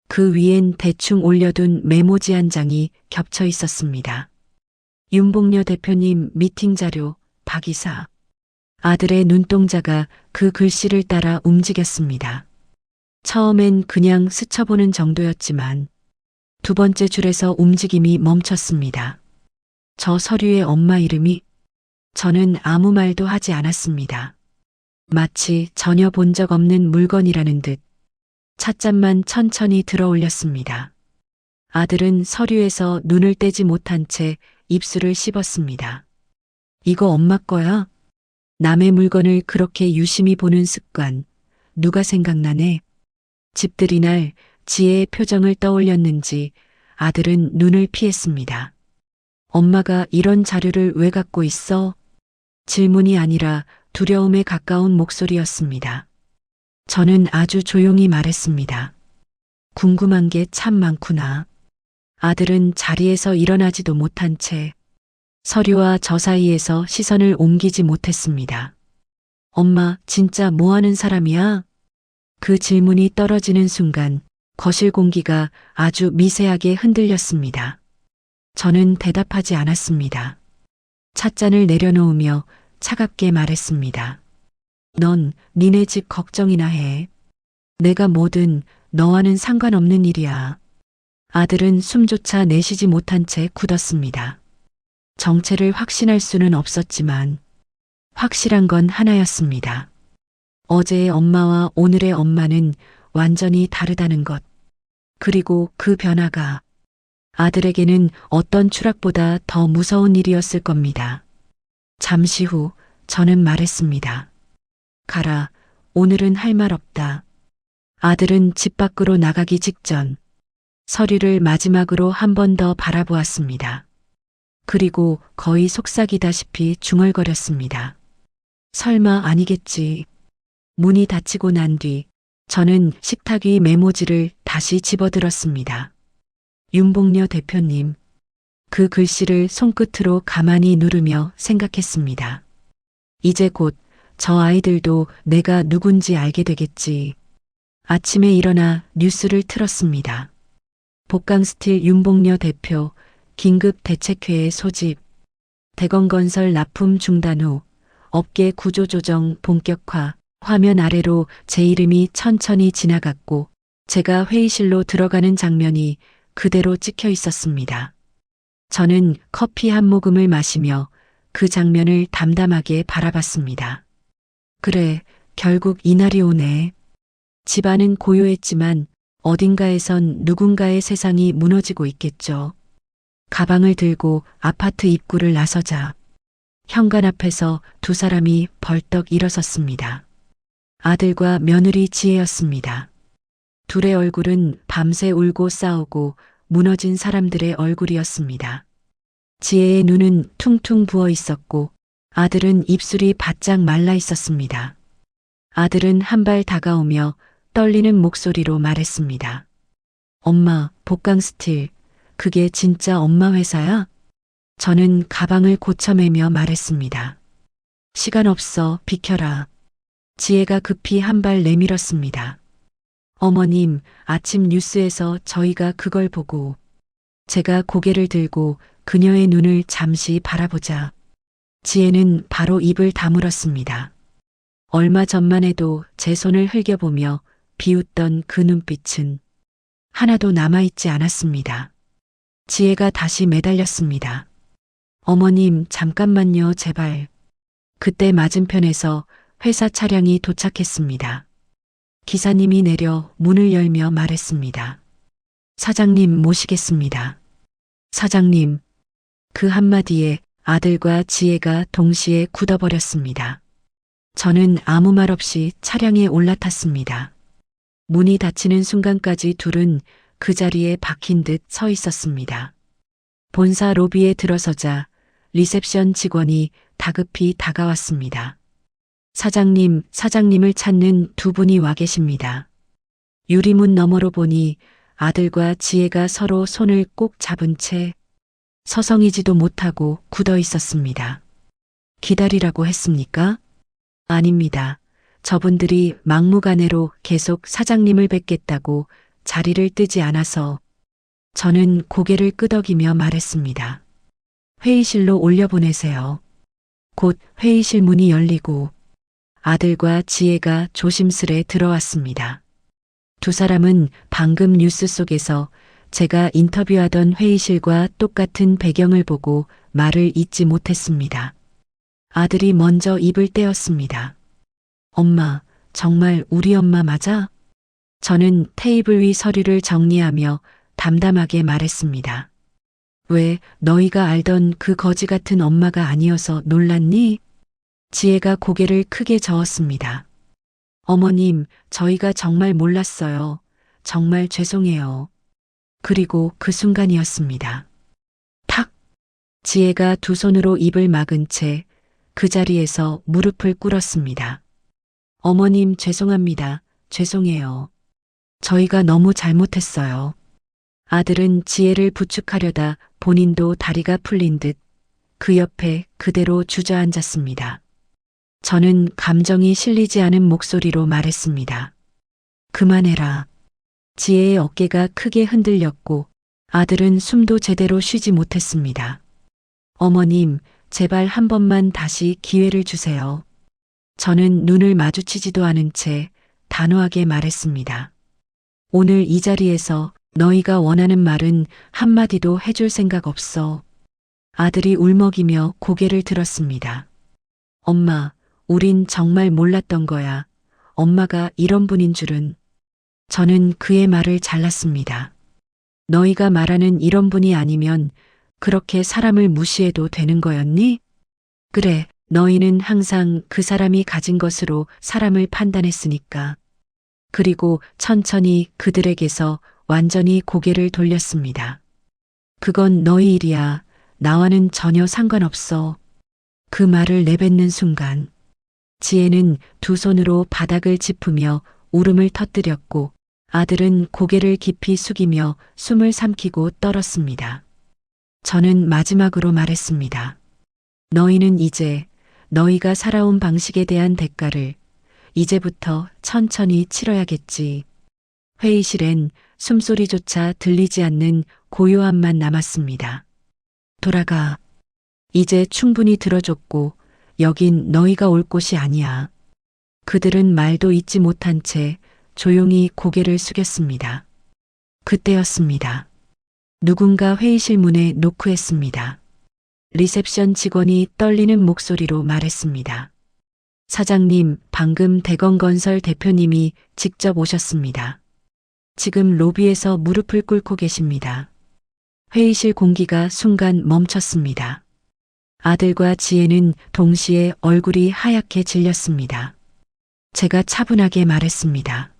그 위엔 대충 올려둔 메모지 한 장이 겹쳐 있었습니다. 윤봉려 대표님 미팅 자료 박 이사. 아들의 눈동자가 그 글씨를 따라 움직였습니다. 처음엔 그냥 스쳐보는 정도였지만 두 번째 줄에서 움직임이 멈췄습니다. 저 서류에 엄마 이름이. 저는 아무 말도 하지 않았습니다. 마치 전혀 본 적 없는 물건이라는 듯 찻잔만 천천히 들어 올렸습니다. 아들은 서류에서 눈을 떼지 못한 채 입술을 씹었습니다. 이거 엄마 거야? 남의 물건을 그렇게 유심히 보는 습관, 누가 생각나네? 집들이 날 지혜의 표정을 떠올렸는지 아들은 눈을 피했습니다. 엄마가 이런 자료를 왜 갖고 있어? 질문이 아니라 두려움에 가까운 목소리였습니다. 저는 아주 조용히 말했습니다. 궁금한 게 참 많구나. 아들은 자리에서 일어나지도 못한 채 서류와 저 사이에서 시선을 옮기지 못했습니다. 엄마, 진짜 뭐 하는 사람이야? 그 질문이 떨어지는 순간 거실 공기가 아주 미세하게 흔들렸습니다. 저는 대답하지 않았습니다. 찻잔을 내려놓으며 차갑게 말했습니다. 넌 니네 집 걱정이나 해. 내가 뭐든 너와는 상관없는 일이야. 아들은 숨조차 내쉬지 못한 채 굳었습니다. 정체를 확신할 수는 없었지만 확실한 건 하나였습니다. 어제의 엄마와 오늘의 엄마는 완전히 다르다는 것. 그리고 그 변화가 아들에게는 어떤 추락보다 더 무서운 일이었을 겁니다. 잠시 후 저는 말했습니다. 가라, 오늘은 할 말 없다. 아들은 집 밖으로 나가기 직전 서류를 마지막으로 한 번 더 바라보았습니다. 그리고 거의 속삭이다시피 중얼거렸습니다. 설마 아니겠지. 문이 닫히고 난 뒤 저는 식탁 위 메모지를 다시 집어들었습니다. 윤봉려 대표님. 그 글씨를 손끝으로 가만히 누르며 생각했습니다. 이제 곧 저 아이들도 내가 누군지 알게 되겠지. 아침에 일어나 뉴스를 틀었습니다. 복강스틸 윤봉려 대표 긴급 대책회의 소집. 대건건설 납품 중단 후 업계 구조조정 본격화. 화면 아래로 제 이름이 천천히 지나갔고 제가 회의실로 들어가는 장면이 그대로 찍혀 있었습니다. 저는 커피 한 모금을 마시며 그 장면을 담담하게 바라봤습니다. 그래, 결국 이날이 오네. 집안은 고요했지만 어딘가에선 누군가의 세상이 무너지고 있겠죠. 가방을 들고 아파트 입구를 나서자 현관 앞에서 두 사람이 벌떡 일어섰습니다. 아들과 며느리 지혜였습니다. 둘의 얼굴은 밤새 울고 싸우고 무너진 사람들의 얼굴이었습니다. 지혜의 눈은 퉁퉁 부어 있었고 아들은 입술이 바짝 말라 있었습니다. 아들은 한 발 다가오며 떨리는 목소리로 말했습니다. 엄마, 복강스틸, 그게 진짜 엄마 회사야? 저는 가방을 고쳐매며 말했습니다. 시간 없어, 비켜라. 지혜가 급히 한 발 내밀었습니다. 어머님, 아침 뉴스에서 저희가 그걸 보고. 제가 고개를 들고 그녀의 눈을 잠시 바라보자 지혜는 바로 입을 다물었습니다. 얼마 전만 해도 제 손을 흘겨보며 비웃던 그 눈빛은 하나도 남아있지 않았습니다. 지혜가 다시 매달렸습니다. 어머님, 잠깐만요, 제발. 그때 맞은편에서 회사 차량이 도착했습니다. 기사님이 내려 문을 열며 말했습니다. 사장님 모시겠습니다. 사장님. 그 한마디에 아들과 지혜가 동시에 굳어버렸습니다. 저는 아무 말 없이 차량에 올라탔습니다. 문이 닫히는 순간까지 둘은 그 자리에 박힌 듯 서 있었습니다. 본사 로비에 들어서자 리셉션 직원이 다급히 다가왔습니다. 사장님, 사장님을 찾는 두 분이 와 계십니다. 유리문 너머로 보니 아들과 지혜가 서로 손을 꼭 잡은 채 서성이지도 못하고 굳어 있었습니다. 기다리라고 했습니까? 아닙니다. 저분들이 막무가내로 계속 사장님을 뵙겠다고 자리를 뜨지 않아서. 저는 고개를 끄덕이며 말했습니다. 회의실로 올려보내세요. 곧 회의실 문이 열리고 아들과 지혜가 조심스레 들어왔습니다. 두 사람은 방금 뉴스 속에서 제가 인터뷰하던 회의실과 똑같은 배경을 보고 말을 잇지 못했습니다. 아들이 먼저 입을 떼었습니다. 엄마, 정말 우리 엄마 맞아? 저는 테이블 위 서류를 정리하며 담담하게 말했습니다. 왜, 너희가 알던 그 거지 같은 엄마가 아니어서 놀랐니? 지혜가 고개를 크게 저었습니다. 어머님, 저희가 정말 몰랐어요. 정말 죄송해요. 그리고 그 순간이었습니다. 탁! 지혜가 두 손으로 입을 막은 채 그 자리에서 무릎을 꿇었습니다. 어머님, 죄송합니다. 죄송해요. 저희가 너무 잘못했어요. 아들은 지혜를 부축하려다 본인도 다리가 풀린 듯 그 옆에 그대로 주저앉았습니다. 저는 감정이 실리지 않은 목소리로 말했습니다. 그만해라. 지혜의 어깨가 크게 흔들렸고 아들은 숨도 제대로 쉬지 못했습니다. 어머님, 제발 한 번만 다시 기회를 주세요. 저는 눈을 마주치지도 않은 채 단호하게 말했습니다. 오늘 이 자리에서 너희가 원하는 말은 한마디도 해줄 생각 없어. 아들이 울먹이며 고개를 들었습니다. 엄마, 우린 정말 몰랐던 거야. 엄마가 이런 분인 줄은. 저는 그의 말을 잘랐습니다. 너희가 말하는 이런 분이 아니면 그렇게 사람을 무시해도 되는 거였니? 그래, 너희는 항상 그 사람이 가진 것으로 사람을 판단했으니까. 그리고 천천히 그들에게서 완전히 고개를 돌렸습니다. 그건 너희 일이야. 나와는 전혀 상관없어. 그 말을 내뱉는 순간 지혜는 두 손으로 바닥을 짚으며 울음을 터뜨렸고 아들은 고개를 깊이 숙이며 숨을 삼키고 떨었습니다. 저는 마지막으로 말했습니다. 너희는 이제 너희가 살아온 방식에 대한 대가를 이제부터 천천히 치러야겠지. 회의실엔 숨소리조차 들리지 않는 고요함만 남았습니다. 돌아가. 이제 충분히 들어줬고 여긴 너희가 올 곳이 아니야. 그들은 말도 잇지 못한 채 조용히 고개를 숙였습니다. 그때였습니다. 누군가 회의실 문에 노크했습니다. 리셉션 직원이 떨리는 목소리로 말했습니다. 사장님, 방금 대건건설 대표님이 직접 오셨습니다. 지금 로비에서 무릎을 꿇고 계십니다. 회의실 공기가 순간 멈췄습니다. 아들과 지혜는 동시에 얼굴이 하얗게 질렸습니다. 제가 차분하게 말했습니다.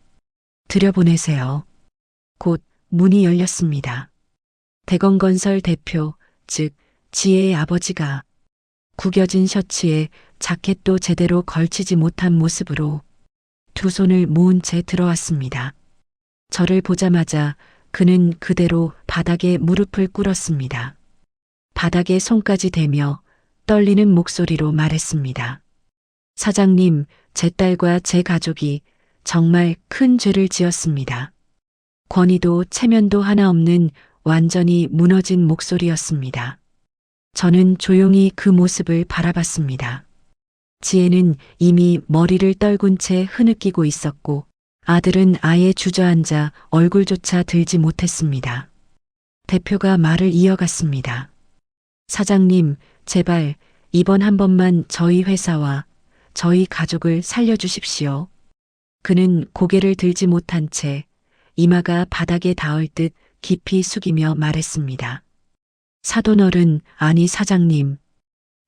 들여보내세요. 곧 문이 열렸습니다. 대건건설 대표, 즉 지혜의 아버지가 구겨진 셔츠에 자켓도 제대로 걸치지 못한 모습으로 두 손을 모은 채 들어왔습니다. 저를 보자마자 그는 그대로 바닥에 무릎을 꿇었습니다. 바닥에 손까지 대며 떨리는 목소리로 말했습니다. 사장님, 제 딸과 제 가족이 정말 큰 죄를 지었습니다. 권위도 체면도 하나 없는 완전히 무너진 목소리였습니다. 저는 조용히 그 모습을 바라봤습니다. 지혜는 이미 머리를 떨군 채 흐느끼고 있었고 아들은 아예 주저앉아 얼굴조차 들지 못했습니다. 대표가 말을 이어갔습니다. 사장님, 제발 이번 한 번만 저희 회사와 저희 가족을 살려주십시오. 그는 고개를 들지 못한 채 이마가 바닥에 닿을 듯 깊이 숙이며 말했습니다. 사돈어른, 아니 사장님.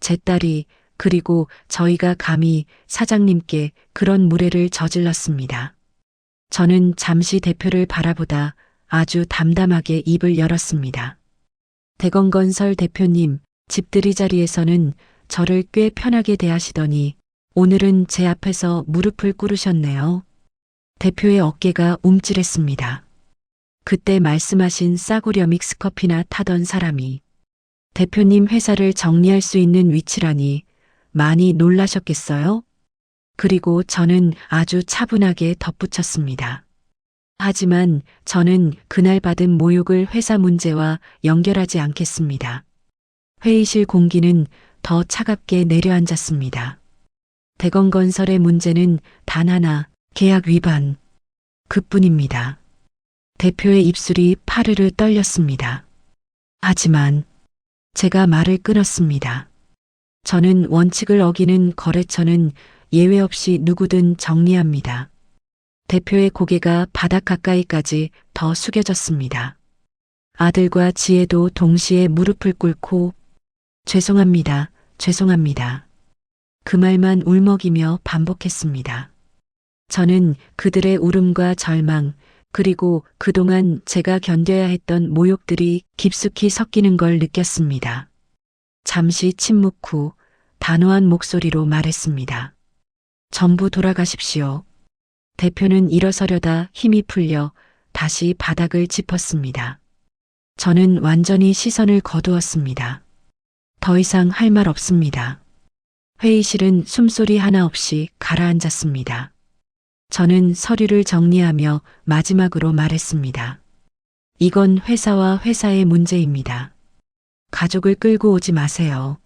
제 딸이 그리고 저희가 감히 사장님께 그런 무례를 저질렀습니다. 저는 잠시 대표를 바라보다 아주 담담하게 입을 열었습니다. 대건건설 대표님, 집들이 자리에서는 저를 꽤 편하게 대하시더니 오늘은 제 앞에서 무릎을 꿇으셨네요. 대표의 어깨가 움찔했습니다. 그때 말씀하신 싸구려 믹스커피나 타던 사람이 대표님 회사를 정리할 수 있는 위치라니 많이 놀라셨겠어요? 그리고 저는 아주 차분하게 덧붙였습니다. 하지만 저는 그날 받은 모욕을 회사 문제와 연결하지 않겠습니다. 회의실 공기는 더 차갑게 내려앉았습니다. 대건건설의 문제는 단 하나, 계약 위반. 그뿐입니다. 대표의 입술이 파르르 떨렸습니다. 하지만 제가 말을 끊었습니다. 저는 원칙을 어기는 거래처는 예외 없이 누구든 정리합니다. 대표의 고개가 바닥 가까이까지 더 숙여졌습니다. 아들과 지혜도 동시에 무릎을 꿇고 죄송합니다. 죄송합니다. 그 말만 울먹이며 반복했습니다. 저는 그들의 울음과 절망, 그리고 그동안 제가 견뎌야 했던 모욕들이 깊숙이 섞이는 걸 느꼈습니다. 잠시 침묵 후 단호한 목소리로 말했습니다. 전부 돌아가십시오. 대표는 일어서려다 힘이 풀려 다시 바닥을 짚었습니다. 저는 완전히 시선을 거두었습니다. 더 이상 할 말 없습니다. 회의실은 숨소리 하나 없이 가라앉았습니다. 저는 서류를 정리하며 마지막으로 말했습니다. 이건 회사와 회사의 문제입니다. 가족을 끌고 오지 마세요.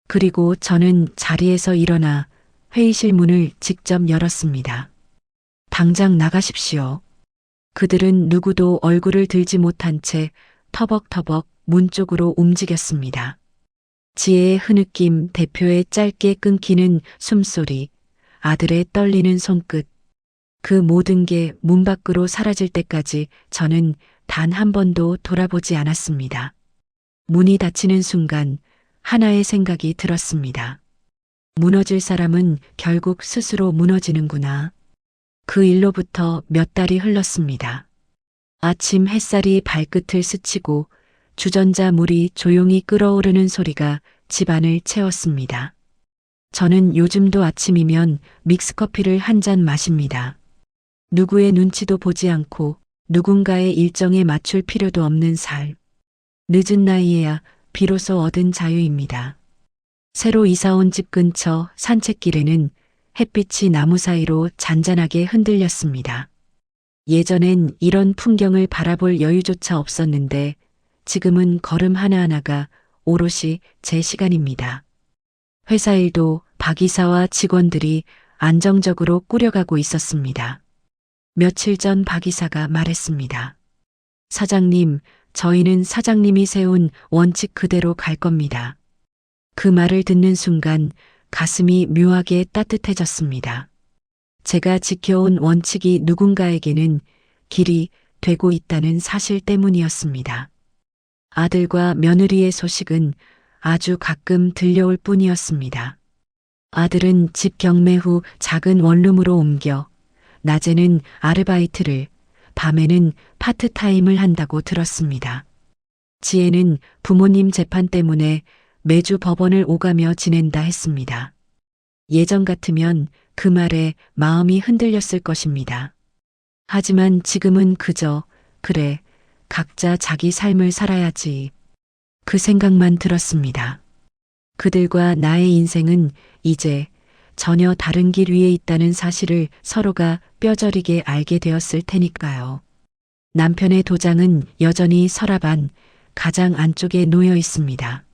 그리고 저는 자리에서 일어나 회의실 문을 직접 열었습니다. 당장 나가십시오. 그들은 누구도 얼굴을 들지 못한 채 터벅터벅 문 쪽으로 움직였습니다. 지혜의 흐느낌, 대표의 짧게 끊기는 숨소리, 아들의 떨리는 손끝, 그 모든 게 문 밖으로 사라질 때까지 저는 단 한 번도 돌아보지 않았습니다. 문이 닫히는 순간 하나의 생각이 들었습니다. 무너질 사람은 결국 스스로 무너지는구나. 그 일로부터 몇 달이 흘렀습니다. 아침 햇살이 발끝을 스치고 주전자 물이 조용히 끓어오르는 소리가 집안을 채웠습니다. 저는 요즘도 아침이면 믹스커피를 한 잔 마십니다. 누구의 눈치도 보지 않고 누군가의 일정에 맞출 필요도 없는 삶. 늦은 나이에야 비로소 얻은 자유입니다. 새로 이사온 집 근처 산책길에는 햇빛이 나무 사이로 잔잔하게 흔들렸습니다. 예전엔 이런 풍경을 바라볼 여유조차 없었는데 지금은 걸음 하나하나가 오롯이 제 시간입니다. 회사 일도 박 이사와 직원들이 안정적으로 꾸려가고 있었습니다. 며칠 전 박 이사가 말했습니다. 사장님, 저희는 사장님이 세운 원칙 그대로 갈 겁니다. 그 말을 듣는 순간 가슴이 묘하게 따뜻해졌습니다. 제가 지켜온 원칙이 누군가에게는 길이 되고 있다는 사실 때문이었습니다. 아들과 며느리의 소식은 아주 가끔 들려올 뿐이었습니다. 아들은 집 경매 후 작은 원룸으로 옮겨 낮에는 아르바이트를, 밤에는 파트타임을 한다고 들었습니다. 지혜는 부모님 재판 때문에 매주 법원을 오가며 지낸다 했습니다. 예전 같으면 그 말에 마음이 흔들렸을 것입니다. 하지만 지금은 그저 그래, 각자 자기 삶을 살아야지. 그 생각만 들었습니다. 그들과 나의 인생은 이제 전혀 다른 길 위에 있다는 사실을 서로가 뼈저리게 알게 되었을 테니까요. 남편의 도장은 여전히 서랍 안 가장 안쪽에 놓여 있습니다.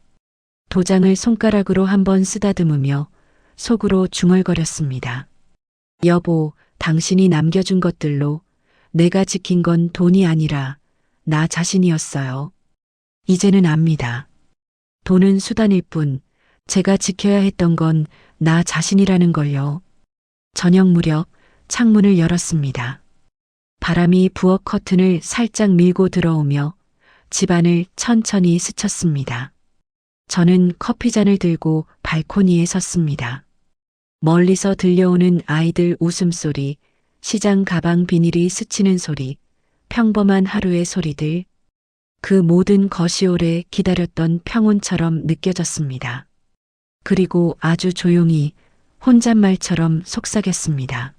도장을 손가락으로 한번 쓰다듬으며 속으로 중얼거렸습니다. 여보, 당신이 남겨준 것들로 내가 지킨 건 돈이 아니라 나 자신이었어요. 이제는 압니다. 돈은 수단일 뿐 제가 지켜야 했던 건 나 자신이라는 걸요. 저녁 무렵 창문을 열었습니다. 바람이 부엌 커튼을 살짝 밀고 들어오며 집안을 천천히 스쳤습니다. 저는 커피잔을 들고 발코니에 섰습니다. 멀리서 들려오는 아이들 웃음소리, 시장 가방 비닐이 스치는 소리, 평범한 하루의 소리들, 그 모든 것이 오래 기다렸던 평온처럼 느껴졌습니다. 그리고 아주 조용히 혼잣말처럼 속삭였습니다.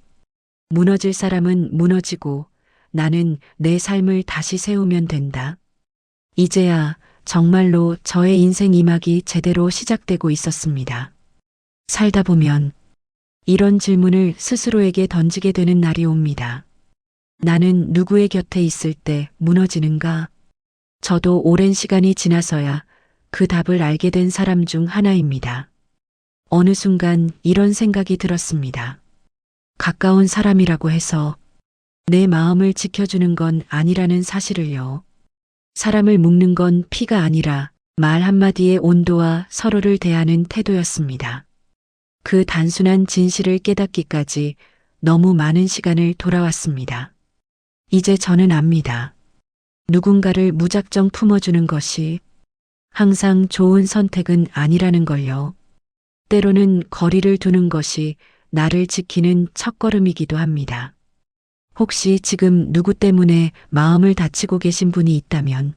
무너질 사람은 무너지고 나는 내 삶을 다시 세우면 된다. 이제야 정말로 저의 인생 2막이 제대로 시작되고 있었습니다. 살다 보면 이런 질문을 스스로에게 던지게 되는 날이 옵니다. 나는 누구의 곁에 있을 때 무너지는가? 저도 오랜 시간이 지나서야 그 답을 알게 된 사람 중 하나입니다. 어느 순간 이런 생각이 들었습니다. 가까운 사람이라고 해서 내 마음을 지켜주는 건 아니라는 사실을요. 사람을 묶는 건 피가 아니라 말 한마디의 온도와 서로를 대하는 태도였습니다. 그 단순한 진실을 깨닫기까지 너무 많은 시간을 돌아왔습니다. 이제 저는 압니다. 누군가를 무작정 품어주는 것이 항상 좋은 선택은 아니라는 걸요. 때로는 거리를 두는 것이 나를 지키는 첫걸음이기도 합니다. 혹시 지금 누구 때문에 마음을 다치고 계신 분이 있다면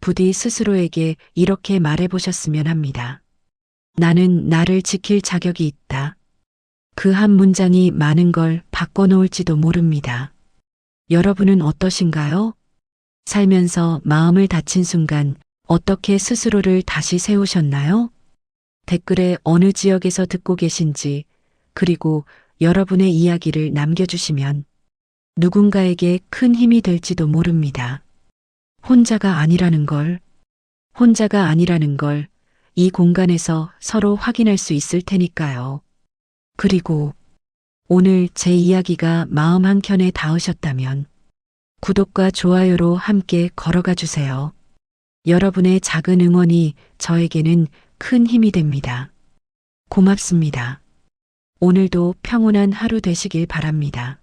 부디 스스로에게 이렇게 말해보셨으면 합니다. 나는 나를 지킬 자격이 있다. 그 한 문장이 많은 걸 바꿔놓을지도 모릅니다. 여러분은 어떠신가요? 살면서 마음을 다친 순간 어떻게 스스로를 다시 세우셨나요? 댓글에 어느 지역에서 듣고 계신지, 그리고 여러분의 이야기를 남겨주시면 누군가에게 큰 힘이 될지도 모릅니다. 혼자가 아니라는 걸 이 공간에서 서로 확인할 수 있을 테니까요. 그리고 오늘 제 이야기가 마음 한켠에 닿으셨다면 구독과 좋아요로 함께 걸어가 주세요. 여러분의 작은 응원이 저에게는 큰 힘이 됩니다. 고맙습니다. 오늘도 평온한 하루 되시길 바랍니다.